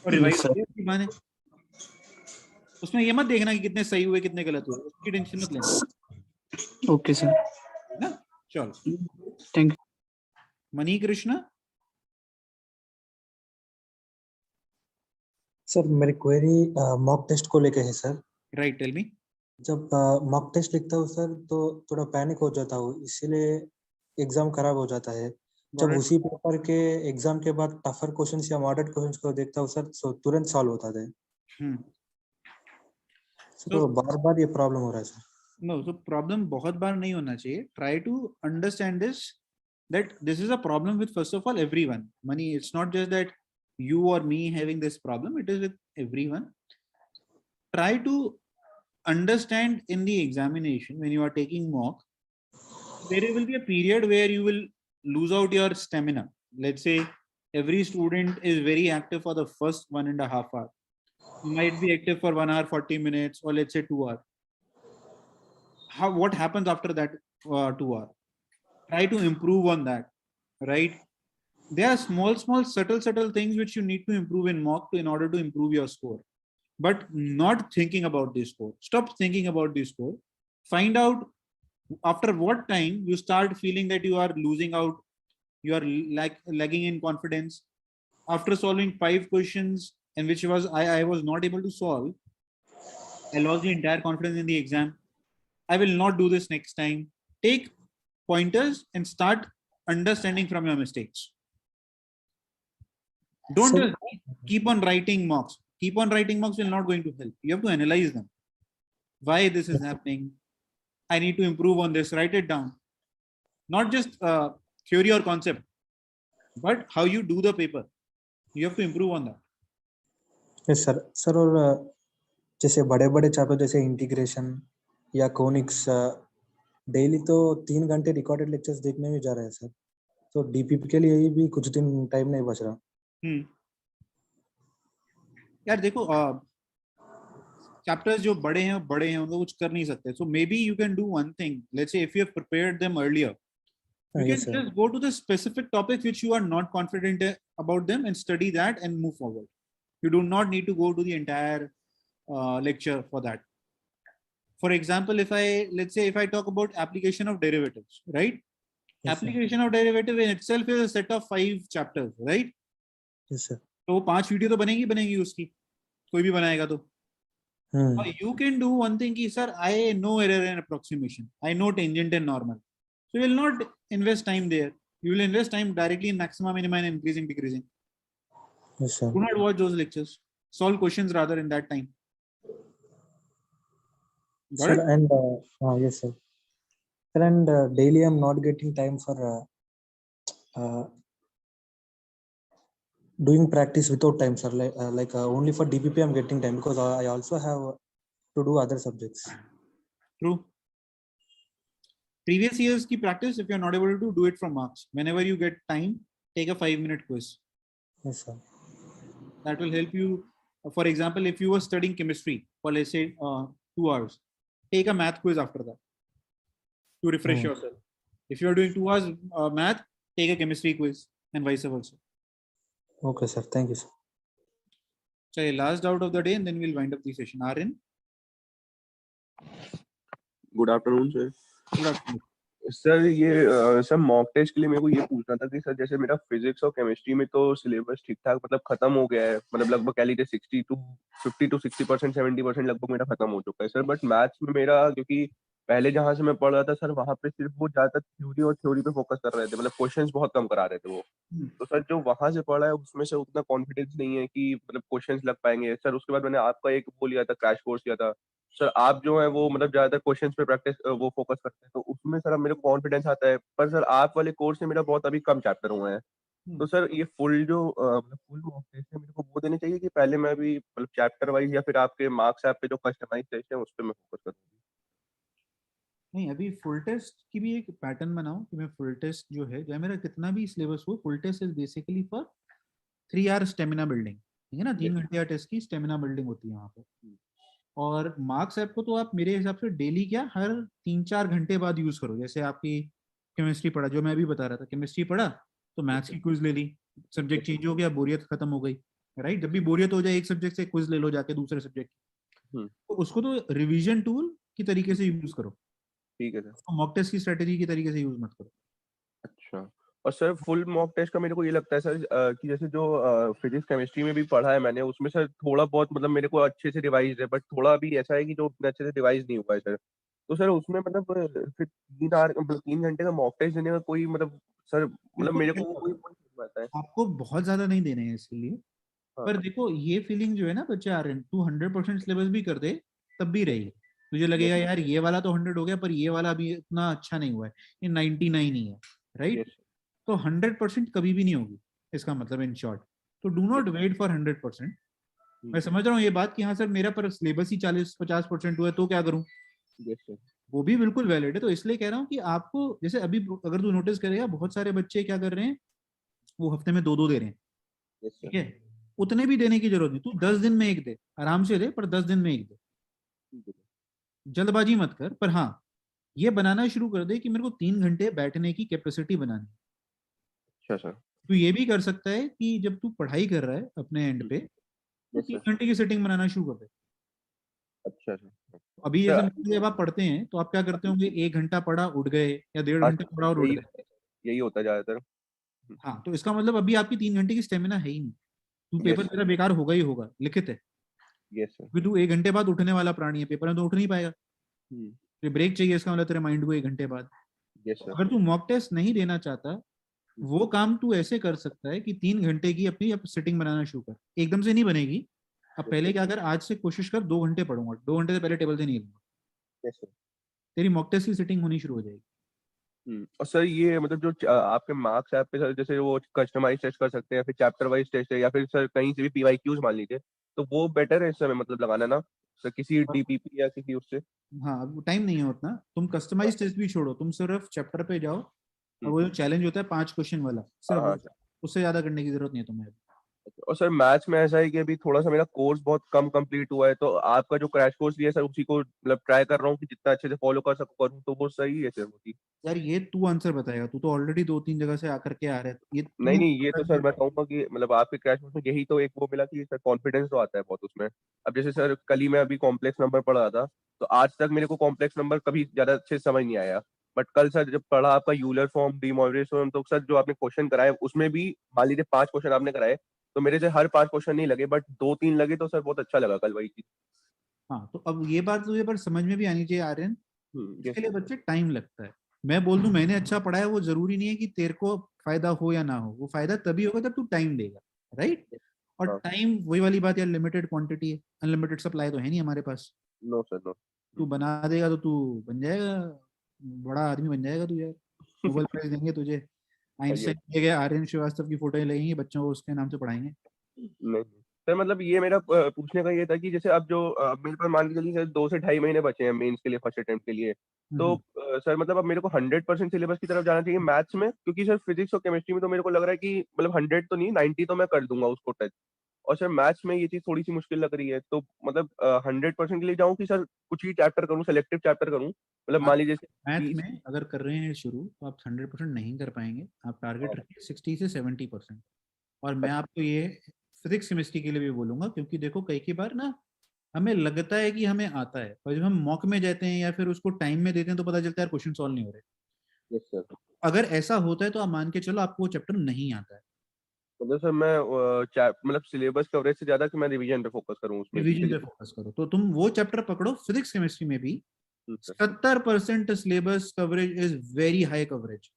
और रिवाइज किया माने, उसमें ये मत देखना कि कितने सही हुए कितने गलत हुए, उसकी टेंशन मत लेना। Okay sir. ना चलो, thank you. Money Krishna. Sir मेरी क्वेरी मॉक टेस्ट को लेके है सर। Right, tell me. जब मॉक टेस्ट लिखता हूँ सर तो थोड़ा पैनिक हो जाता हूँ, इसीलिए एग्जाम खराब हो जाता है। जब उसी पेपर के एग्जाम के बाद टफर क्वेश्चंस या मॉडरेट क्वेश्चंस को देखता हूँ सर तो तुरंत सॉल्व होता है। तो बार बार ये प्रॉब्लम हो रहा है सर। नो, तो प्रॉब्लम बहुत बार नहीं होना चाहिए। Try to understand this, that this is a problem with first of all everyone. Mani, it's not just that you or me having this problem, it is with everyone. Try to understand in the examination when you are taking mock, there will be a period where you will lose out your stamina. Let's say every student is very active for the first 1.5 hours. You might be active for 1 hour 40 minutes, or let's say 2 hours. What happens after that 2 hours? Try to improve on that, right? There are small subtle things which you need to improve in mock in order to improve your score, but not thinking about the score. Stop thinking about the score. Find out after what time you start feeling that you are losing out, you are lagging in confidence. After solving 5 questions and which was I was not able to solve, I lost the entire confidence in the exam. I will not do this next time. Take pointers and start understanding from your mistakes. Don't just keep on writing mocks. Keep on writing mocks will not going to help. You have to analyze them. Why this is happening? I need to improve on this. Write it down. Not just theory or concept, but how you do the paper. You have to improve on that. Yes, sir. Sir, और जैसे बड़े-बड़े chapter जैसे integration या conics daily तो 3 घंटे recorded lectures देखने में जा रहे हैं सर, तो डीपीपी के लिए भी कुछ दिन टाइम नहीं बच रहा। यार देखो, चैप्टर्स जो बड़े हैं उनको कुछ कर नहीं सकते, so maybe you can do one thing. Let's say if you have prepared them earlier, you can just go to the specific topic which you are not confident about them and study that and move forward. You do not need to go to the entire lecture for that. For example, let's say if I talk about application of derivatives, right? Yes, application of derivative in itself is a set of 5 chapters, right? Yes, sir. तो 5 video तो बनेगी उसकी, कोई भी बनाएगा तो. You can do one thing कि sir, I know error and approximation, I know tangent and normal, so you will not invest time there. You will invest time directly in maxima, minima, and increasing, decreasing. Yes, sir. Do not watch those lectures. Solve questions rather in that time. Got sir, it? And yes, sir. Sir, and daily I'm not getting time for doing practice without time, sir. Like only for DPP I'm getting time because I also have to do other subjects. True. Previous years की practice, if you're not able to do it from marks, whenever you get time, take a 5-minute quiz. Yes, sir. That will help you. For example, if you were studying chemistry for let's say 2 hours, take a math quiz after that to refresh yourself. If you are doing 2 hours math, take a chemistry quiz and vice versa. Okay, sir. Thank you, sir. So last doubt of the day, and then we'll wind up the session. Aryan? Good afternoon sir. Good afternoon. Sir ये sir mock test के लिए मेरे को ये पूछना था कि sir जैसे मेरा फिजिक्स और केमिस्ट्री में तो सिलेबस ठीक ठाक मतलब खत्म हो गया है, मतलब लगभग कह लीजिए 50 to 60%, 70% लगभग मेरा खत्म हो चुका है सर। बट मैथ्स में मेरा, क्योंकि पहले जहाँ से मैं पढ़ रहा था सर वहाँ पे सिर्फ वो ज्यादातर थ्योरी पे फोकस कर रहे थे, मतलब क्वेश्चंस बहुत कम करा रहे थे वो। तो सर जो वहां से पढ़ा है उसमें से उतना कॉन्फिडेंस नहीं है कि मतलब क्वेश्चंस लग पाएंगे सर। उसके बाद मैंने आपका एक वो लिया था, क्रैश कोर्स लिया था सर। आप जो है वो मतलब ज्यादातर क्वेश्चंस पे प्रैक्टिस वो फोकस करते हैं, तो उसमें सर अब मेरे को कॉन्फिडेंस आता है। पर सर आप वाले कोर्स से मेरा बहुत अभी कम चैप्टर हुए हैं, तो सर ये फुल जो मतलब फुल मॉक टेस्ट है मेरे को वो देने चाहिए कि पहले मैं अभी मतलब चैप्टर वाइज या फिर आपके मार्क्स ऐप पे जो कस्टमाइज टेस्ट है उस पर मैं फोकस करूँ? नहीं, अभी फुल टेस्ट की भी एक पैटर्न बनाओ कि मैं फुल टेस्ट जो है, चाहे मेरा कितना भी सिलेबस हो, full test is basically for 3 hour stamina building, ठीक है ना। 3 घंटे का टेस्ट की स्टेमिना बिल्डिंग होती है वहाँ पे। और मार्क्स ऐप को तो आप मेरे हिसाब से डेली क्या हर 3-4 घंटे बाद यूज करो। जैसे आपकी केमिस्ट्री पढ़ा, जो मैं अभी बता रहा था, केमिस्ट्री पढ़ा तो मैथ्स की क्विज ले ली, सब्जेक्ट चेंज हो गया, बोरियत खत्म हो गई, राइट। जब भी बोरियत हो जाए एक सब्जेक्ट से, क्विज ले लो जाके दूसरे सब्जेक्ट, तो उसको तो रिवीजन टूल की तरीके से यूज करो, ठीक है सर। मॉक टेस्ट की स्ट्रेटेजी की तरीके से यूज मत करो। अच्छा, और सर फुल मॉक टेस्ट का मेरे को ये लगता है सर कि जैसे जो फिजिक्स केमिस्ट्री में भी पढ़ा है मैंने, उसमें सर थोड़ा बहुत मतलब मेरे को अच्छे से रिवाइज है, बट थोड़ा अभी ऐसा है कि जो उतना अच्छे से रिवाइज नहीं हुआ है सर। तो सर उसमें मतलब फिर 3 घंटे का मॉक टेस्ट देने का कोई मतलब सर मतलब मेरे को वो कोई पॉइंट नहीं आता है। आपको बहुत ज्यादा नहीं देने हैं इसलिए, पर देखो ये फीलिंग जो है ना बच्चे आ रहे हैं, तू 100% सिलेबस भी कर दे तब भी रहेगी। तुझे लगेगा यार ये वाला तो 100 हो गया, पर ये वाला अभी इतना अच्छा नहीं हुआ है, ये 99 ही है, राइट। तो 100% कभी भी नहीं होगी, इसका मतलब इन शॉर्ट। तो डू नॉट वेट फॉर 100%। मैं समझ रहा हूँ ये बात कि हाँ सर मेरा पर सिलेबस ही 40-50% हुआ है तो क्या करूँ, वो भी बिल्कुल वैलिड है। तो इसलिए कह रहा हूँ कि आपको, जैसे अभी अगर तू नोटिस करेगा बहुत सारे बच्चे क्या कर रहे हैं, वो हफ्ते में 2-2 दे रहे हैं, ठीक है। उतने भी देने की जरूरत नहीं, तू 10 दिन में एक दे, आराम से दे, पर 10 दिन में एक दे, जल्दबाजी मत कर। पर हाँ ये बनाना शुरू कर दे कि मेरे को 3 घंटे बैठने की कैपेसिटी बनानी। अच्छा सर। तू ये भी कर सकता है कि जब तू पढ़ाई कर रहा है अपने एंड पे, तो 3 घंटे की सेटिंग बनाना शुरू कर दे। अच्छा सर। अभी जैसे जब आप पढ़ते हैं तो आप क्या करते होंगे, 1 घंटा पढ़ा उठ गए, या 1.5 घंटे पढ़ा और उठ गए। यही होता है ज्यादातर। हाँ, तो इसका मतलब अभी आपकी 3 घंटे की स्टेमिना है ही नहीं, तू पेपर तेरा बेकार होगा ही होगा, लिखित है। Yes sir. क्योंकि तू 1 घंटे बाद उठने वाला प्राणी है, पेपर में तो उठ नहीं पाएगा, तो ब्रेक चाहिए, इसका मतलब तेरे माइंड को 1 घंटे बाद। अगर तू मॉक टेस्ट नहीं देना चाहता, वो काम तू ऐसे कर सकता है कि 3 घंटे की अपनी सेटिंग बनाना शुरू कर। एकदम से नहीं बनेगी, अब पहले क्या कर, आज से कोशिश कर 2 घंटे पढ़ूंगा, 2 घंटे से पहले टेबल से नहीं लूंगा, तेरी मॉक टेस्ट की सेटिंग होनी शुरू हो जाएगी। और सर ये मतलब जो आपके मार्क्स ऐप पे सर जैसे वो कस्टमाइज टेस्ट कर सकते हैं, या फिर चैप्टर वाइज टेस्ट है, या फिर सर कहीं से भी पीवाईक्यूज मान लीजिए, तो वो बेटर है इस समय मतलब लगाना ना सर, किसी डीपीपी या किसी उससे। हाँ, अब टाइम नहीं है उतना, तुम कस्टमाइज टेस्ट भी छोड़ो, तुम सिर्फ चैप्टर पे जाओ और वो जो चैलेंज होता है 5 क्वेश्चन वाला, सिर्फ उससे ज्यादा करने की जरूरत नहीं है तुम्हें। और सर मैथ्स में ऐसा है कि अभी थोड़ा सा मेरा कोर्स बहुत कम कंप्लीट हुआ है, तो आपका जो क्रैश कोर्स लिया है सर उसी को मतलब ट्राई कर रहा हूँ कि जितना अच्छे से फॉलो कर सकूँ करूँ, तो वो सही है सर। वो यार ये तू आंसर बताएगा, तू तो ऑलरेडी 2-3 जगह से आकर के आ रहा है, ये नहीं, ये तो सर मैं कहूँगा कि मतलब आपके क्रैश कोर्स में यही तो एक वो मिला कि सर कॉन्फिडेंस तो आता है बहुत उसमें। अब जैसे सर कल ही मैं अभी कॉम्प्लेक्स नंबर पढ़ रहा था, तो आज तक मेरे को कॉम्प्लेक्स नंबर कभी ज्यादा अच्छे से समझ नहीं आया, बट कल सर जब पढ़ा आपका यूलर फॉर्म, डी मोइरेस फॉर्म, तो सर जो आपने क्वेश्चन कराए उसमें भी मान लीजिए 5 क्वेश्चन आपने कराए, तो मेरे से हर 5 क्वेश्चन नहीं लगे बट 2-3 लगे, तो सर बहुत अच्छा लगा कल वही चीज। हाँ, तो अब ये बात तुझे पर समझ में भी आनी चाहिए आर्यन, इसके लिए बच्चे टाइम लगता है। मैं बोल दूं मैंने अच्छा पढ़ा है, वो जरूरी नहीं है कि तेरे को फायदा हो या ना हो, वो फायदा तभी होगा जब तू टाइम देगा, राइट। और टाइम वही वाली बात यार, लिमिटेड क्वांटिटी है, अनलिमिटेड सप्लाई तो है नहीं हमारे पास। No sir no. तू बना देगा तो तू बन जाएगा, बड़ा आदमी बन जाएगा तू यार, नोबेल प्राइज देंगे तुझे, आइंस्टाइन के आर्यन श्रीवास्तव की फोटो लगेंगी, बच्चों को उसके नाम से पढ़ाएंगे। नहीं सर मतलब ये मेरा पूछने का ये था कि जैसे अब जो मेरे पास मान के चलिए 2 से 2.5 महीने बचे हैं मेंस के लिए, फर्स्ट अटेम्प्ट के लिए, तो सर मतलब अब मेरे को 100% सिलेबस की तरफ जाना चाहिए मैथ्स में, क्योंकि सर फिजिक्स और केमिस्ट्री में तो मेरे को लग रहा है कि मतलब 100 तो नहीं 90 तो मैं कर दूंगा उसको टच, और सर मैथ्स में ये चीज थोड़ी सी मुश्किल लग रही है, तो मतलब 100% के लिए जाऊं कि सर कुछ ही चैप्टर करूं, सिलेक्टिव चैप्टर करूं, मतलब मान लीजिए मैथ में अगर कर रहे हैं शुरू तो आप 100% नहीं कर पाएंगे, आप टारगेट रखिए 60 से 70%। और मैं आपको ये फिजिक्स केमिस्ट्री के लिए भी बोलूंगा, क्योंकि देखो कई बार ना हमें लगता है कि हमें आता है, और जब हम मॉक में जाते हैं या फिर उसको टाइम में देते हैं तो पता चलता है क्वेश्चन सॉल्व नहीं हो रहे। Yes sir. अगर ऐसा होता है तो आप मान के चलो आपको वो चैप्टर नहीं आता है। मतलब सर मैं मतलब सिलेबस कवरेज से ज्यादा कि मैं रिवीजन पे फोकस करूं, उसमें रिवीजन पे फोकस करो, तो तुम वो चैप्टर पकड़ो। फिजिक्स केमिस्ट्री में भी 70% syllabus coverage is very high coverage.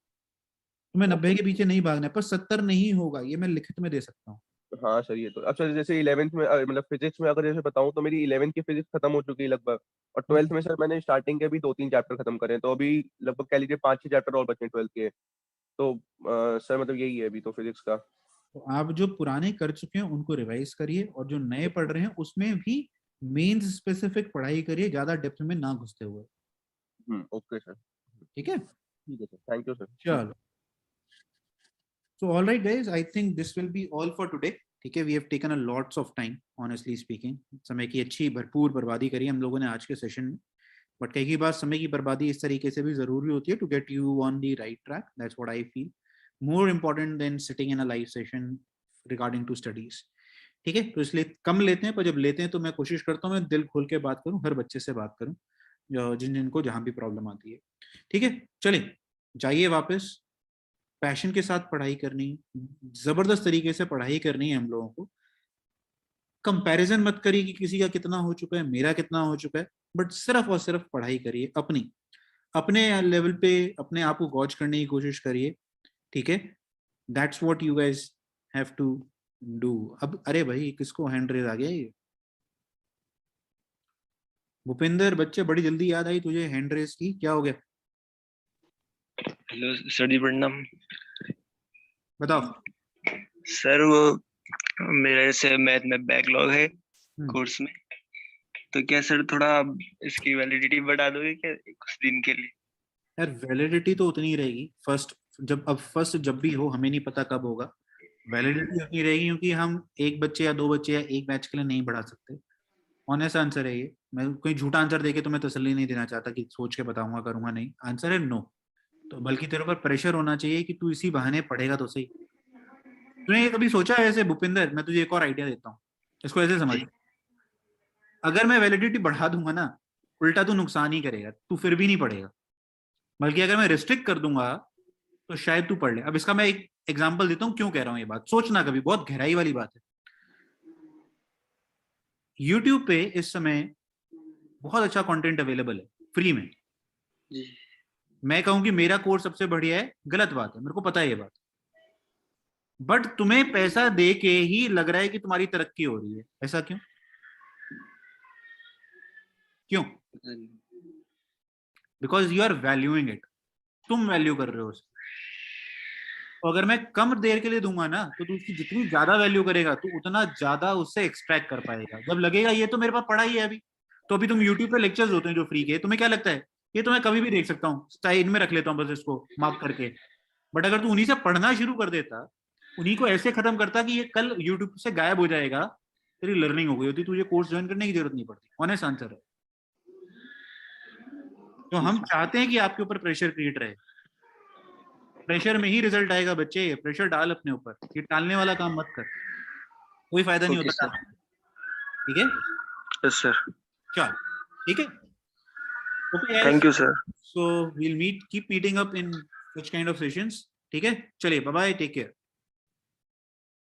तुम्हें 90 के पीछे नहीं भागना है, पर 70 नहीं होगा, ये मैं लिखित में दे सकता हूँ। हाँ सर ये तो अब सर जैसे 11th में मतलब फिजिक्स में अगर जैसे बताऊं तो मेरी 11th की फिजिक्स खत्म हो चुकी है लगभग, और 12th में सर मैंने स्टार्टिंग के भी 2-3 चैप्टर खत्म करे हैं, तो अभी लगभग कह लीजिए 5-6 चैप्टर और बचे हैं 12th के, तो सर मतलब यही है अभी तो फिजिक्स का। तो आप जो पुराने कर चुके हैं उनको रिवाइज करिए, और जो नए पढ़ रहे हैं उसमें भी मेंस स्पेसिफिक पढ़ाई करिए, ज्यादा डेप्थ में ना घुसते हुए। Okay sir. ठीक है सर, थैंक यू सर। चलो, so all right guys, I think this will be all for today. ठीक है, we have taken a lots of time, honestly speaking, समय की अच्छी भरपूर बर्बादी करी हम लोगों ने आज के सेशन में, बट कई बार समय की बर्बादी इस तरीके से भी जरूरी होती है to get you on the right track. That's what I feel more important than sitting in a live session regarding to studies. ठीक है, तो इसलिए कम लेते हैं, पर जब लेते हैं तो मैं कोशिश करता हूँ मैं दिल खोल के बात करूँ, हर बच्चे से बात करूँ, जिनको जहाँ भी प्रॉब्लम आती है। ठीक है, चलिए जाइए वापस, पैशन के साथ पढ़ाई करनी, जबरदस्त तरीके से पढ़ाई करनी है हम लोगों को। कंपैरिजन मत करिए कि किसी का कितना हो चुका है, मेरा कितना हो चुका है, बट सिर्फ और सिर्फ पढ़ाई करिए, अपने लेवल पे अपने आप को गॉज करने की कोशिश करिए। ठीक है, that's what you guys have to do. अब अरे भाई किसको हैंड रेज आ गया ये? भूपेंद्र, बच्चे बड़ी जल्दी याद आई तुझे हैंड रेज की, क्या हो गया? हेलो सर जी, प्रणाम। बताओ सर, वो मेरा जैसे मैथ में बैकलॉग है कोर्स में, तो क्या सर थोड़ा इसकी वैलिडिटी बढ़ा दोगे क्या कुछ दिन के लिए? यार वैलिडिटी तो उतनी ही रहेगी, फर्स्ट जब भी हो, हमें नहीं पता कब होगा, वैलिडिटी उतनी रहेगी, क्योंकि हम एक बच्चे या दो बच्चे या एक बैच के लिए नहीं बढ़ा सकते। ऑनेस्ट आंसर है ये, मैं कोई झूठा आंसर देके तुम्हें तसल्ली नहीं देना चाहता कि सोच के बताऊंगा करूंगा नहीं, आंसर है नो। तो बल्कि तेरे ऊपर प्रेशर होना चाहिए कि तू इसी बहाने पढ़ेगा तो सही। तूने ये कभी सोचा है ऐसे? भूपिंदर, मैं तुझे एक और आइडिया देता हूँ, इसको ऐसे समझ, अगर मैं वैलिडिटी बढ़ा दूंगा ना, उल्टा तू नुकसान ही करेगा, तू फिर भी नहीं पढ़ेगा, बल्कि अगर मैं रिस्ट्रिक्ट कर दूंगा तो शायद तू पढ़ ले। अब इसका मैं एक एग्जांपल देता हूँ, क्यों कह रहा हूँ ये बात, सोचना कभी, बहुत गहराई वाली बात है। YouTube पे इस समय बहुत अच्छा कंटेंट अवेलेबल है फ्री में। मैं कहूं कि मेरा कोर्स सबसे बढ़िया है, गलत बात है, मेरे को पता है ये बात, बट तुम्हें पैसा दे के ही लग रहा है कि तुम्हारी तरक्की हो रही है, ऐसा क्यों? Because you are valuing it, तुम वैल्यू कर रहे हो उसे। तो अगर मैं कम देर के लिए दूंगा ना, तो तू उसकी जितनी ज्यादा वैल्यू करेगा तू उतना ज्यादा उससे एक्सट्रैक्ट कर पाएगा। जब लगेगा ये तो मेरे पास पढ़ा ही है अभी, तो अभी तुम यूट्यूब पे लेक्चर्स होते हैं जो फ्री के, तुम्हें क्या लगता है ये तो मैं कभी भी देख सकता हूँ, साइड में रख लेता हूँ बस इसको मार्क करके। बट अगर तू उन्हीं से पढ़ना शुरू कर देता, उन्हीं को ऐसे खत्म करता कि ये कल यूट्यूब से गायब हो जाएगा, तेरी लर्निंग हो गई होती, तुझे कोर्स ज्वाइन करने की जरूरत नहीं पड़ती। ऑनेस्ट आंसर है। तो हम चाहते हैं कि आपके ऊपर प्रेशर क्रिएट रहे, प्रेशर में ही रिजल्ट आएगा बच्चे, प्रेशर डाल अपने ऊपर, ये टालने वाला काम मत कर, कोई फायदा नहीं होता। ठीक है? Yes sir. चल ठीक है, okay, thank you sir. So we'll keep meeting up in such kind of sessions. ठीक है, चलिए, बाय बाय, टेक केयर।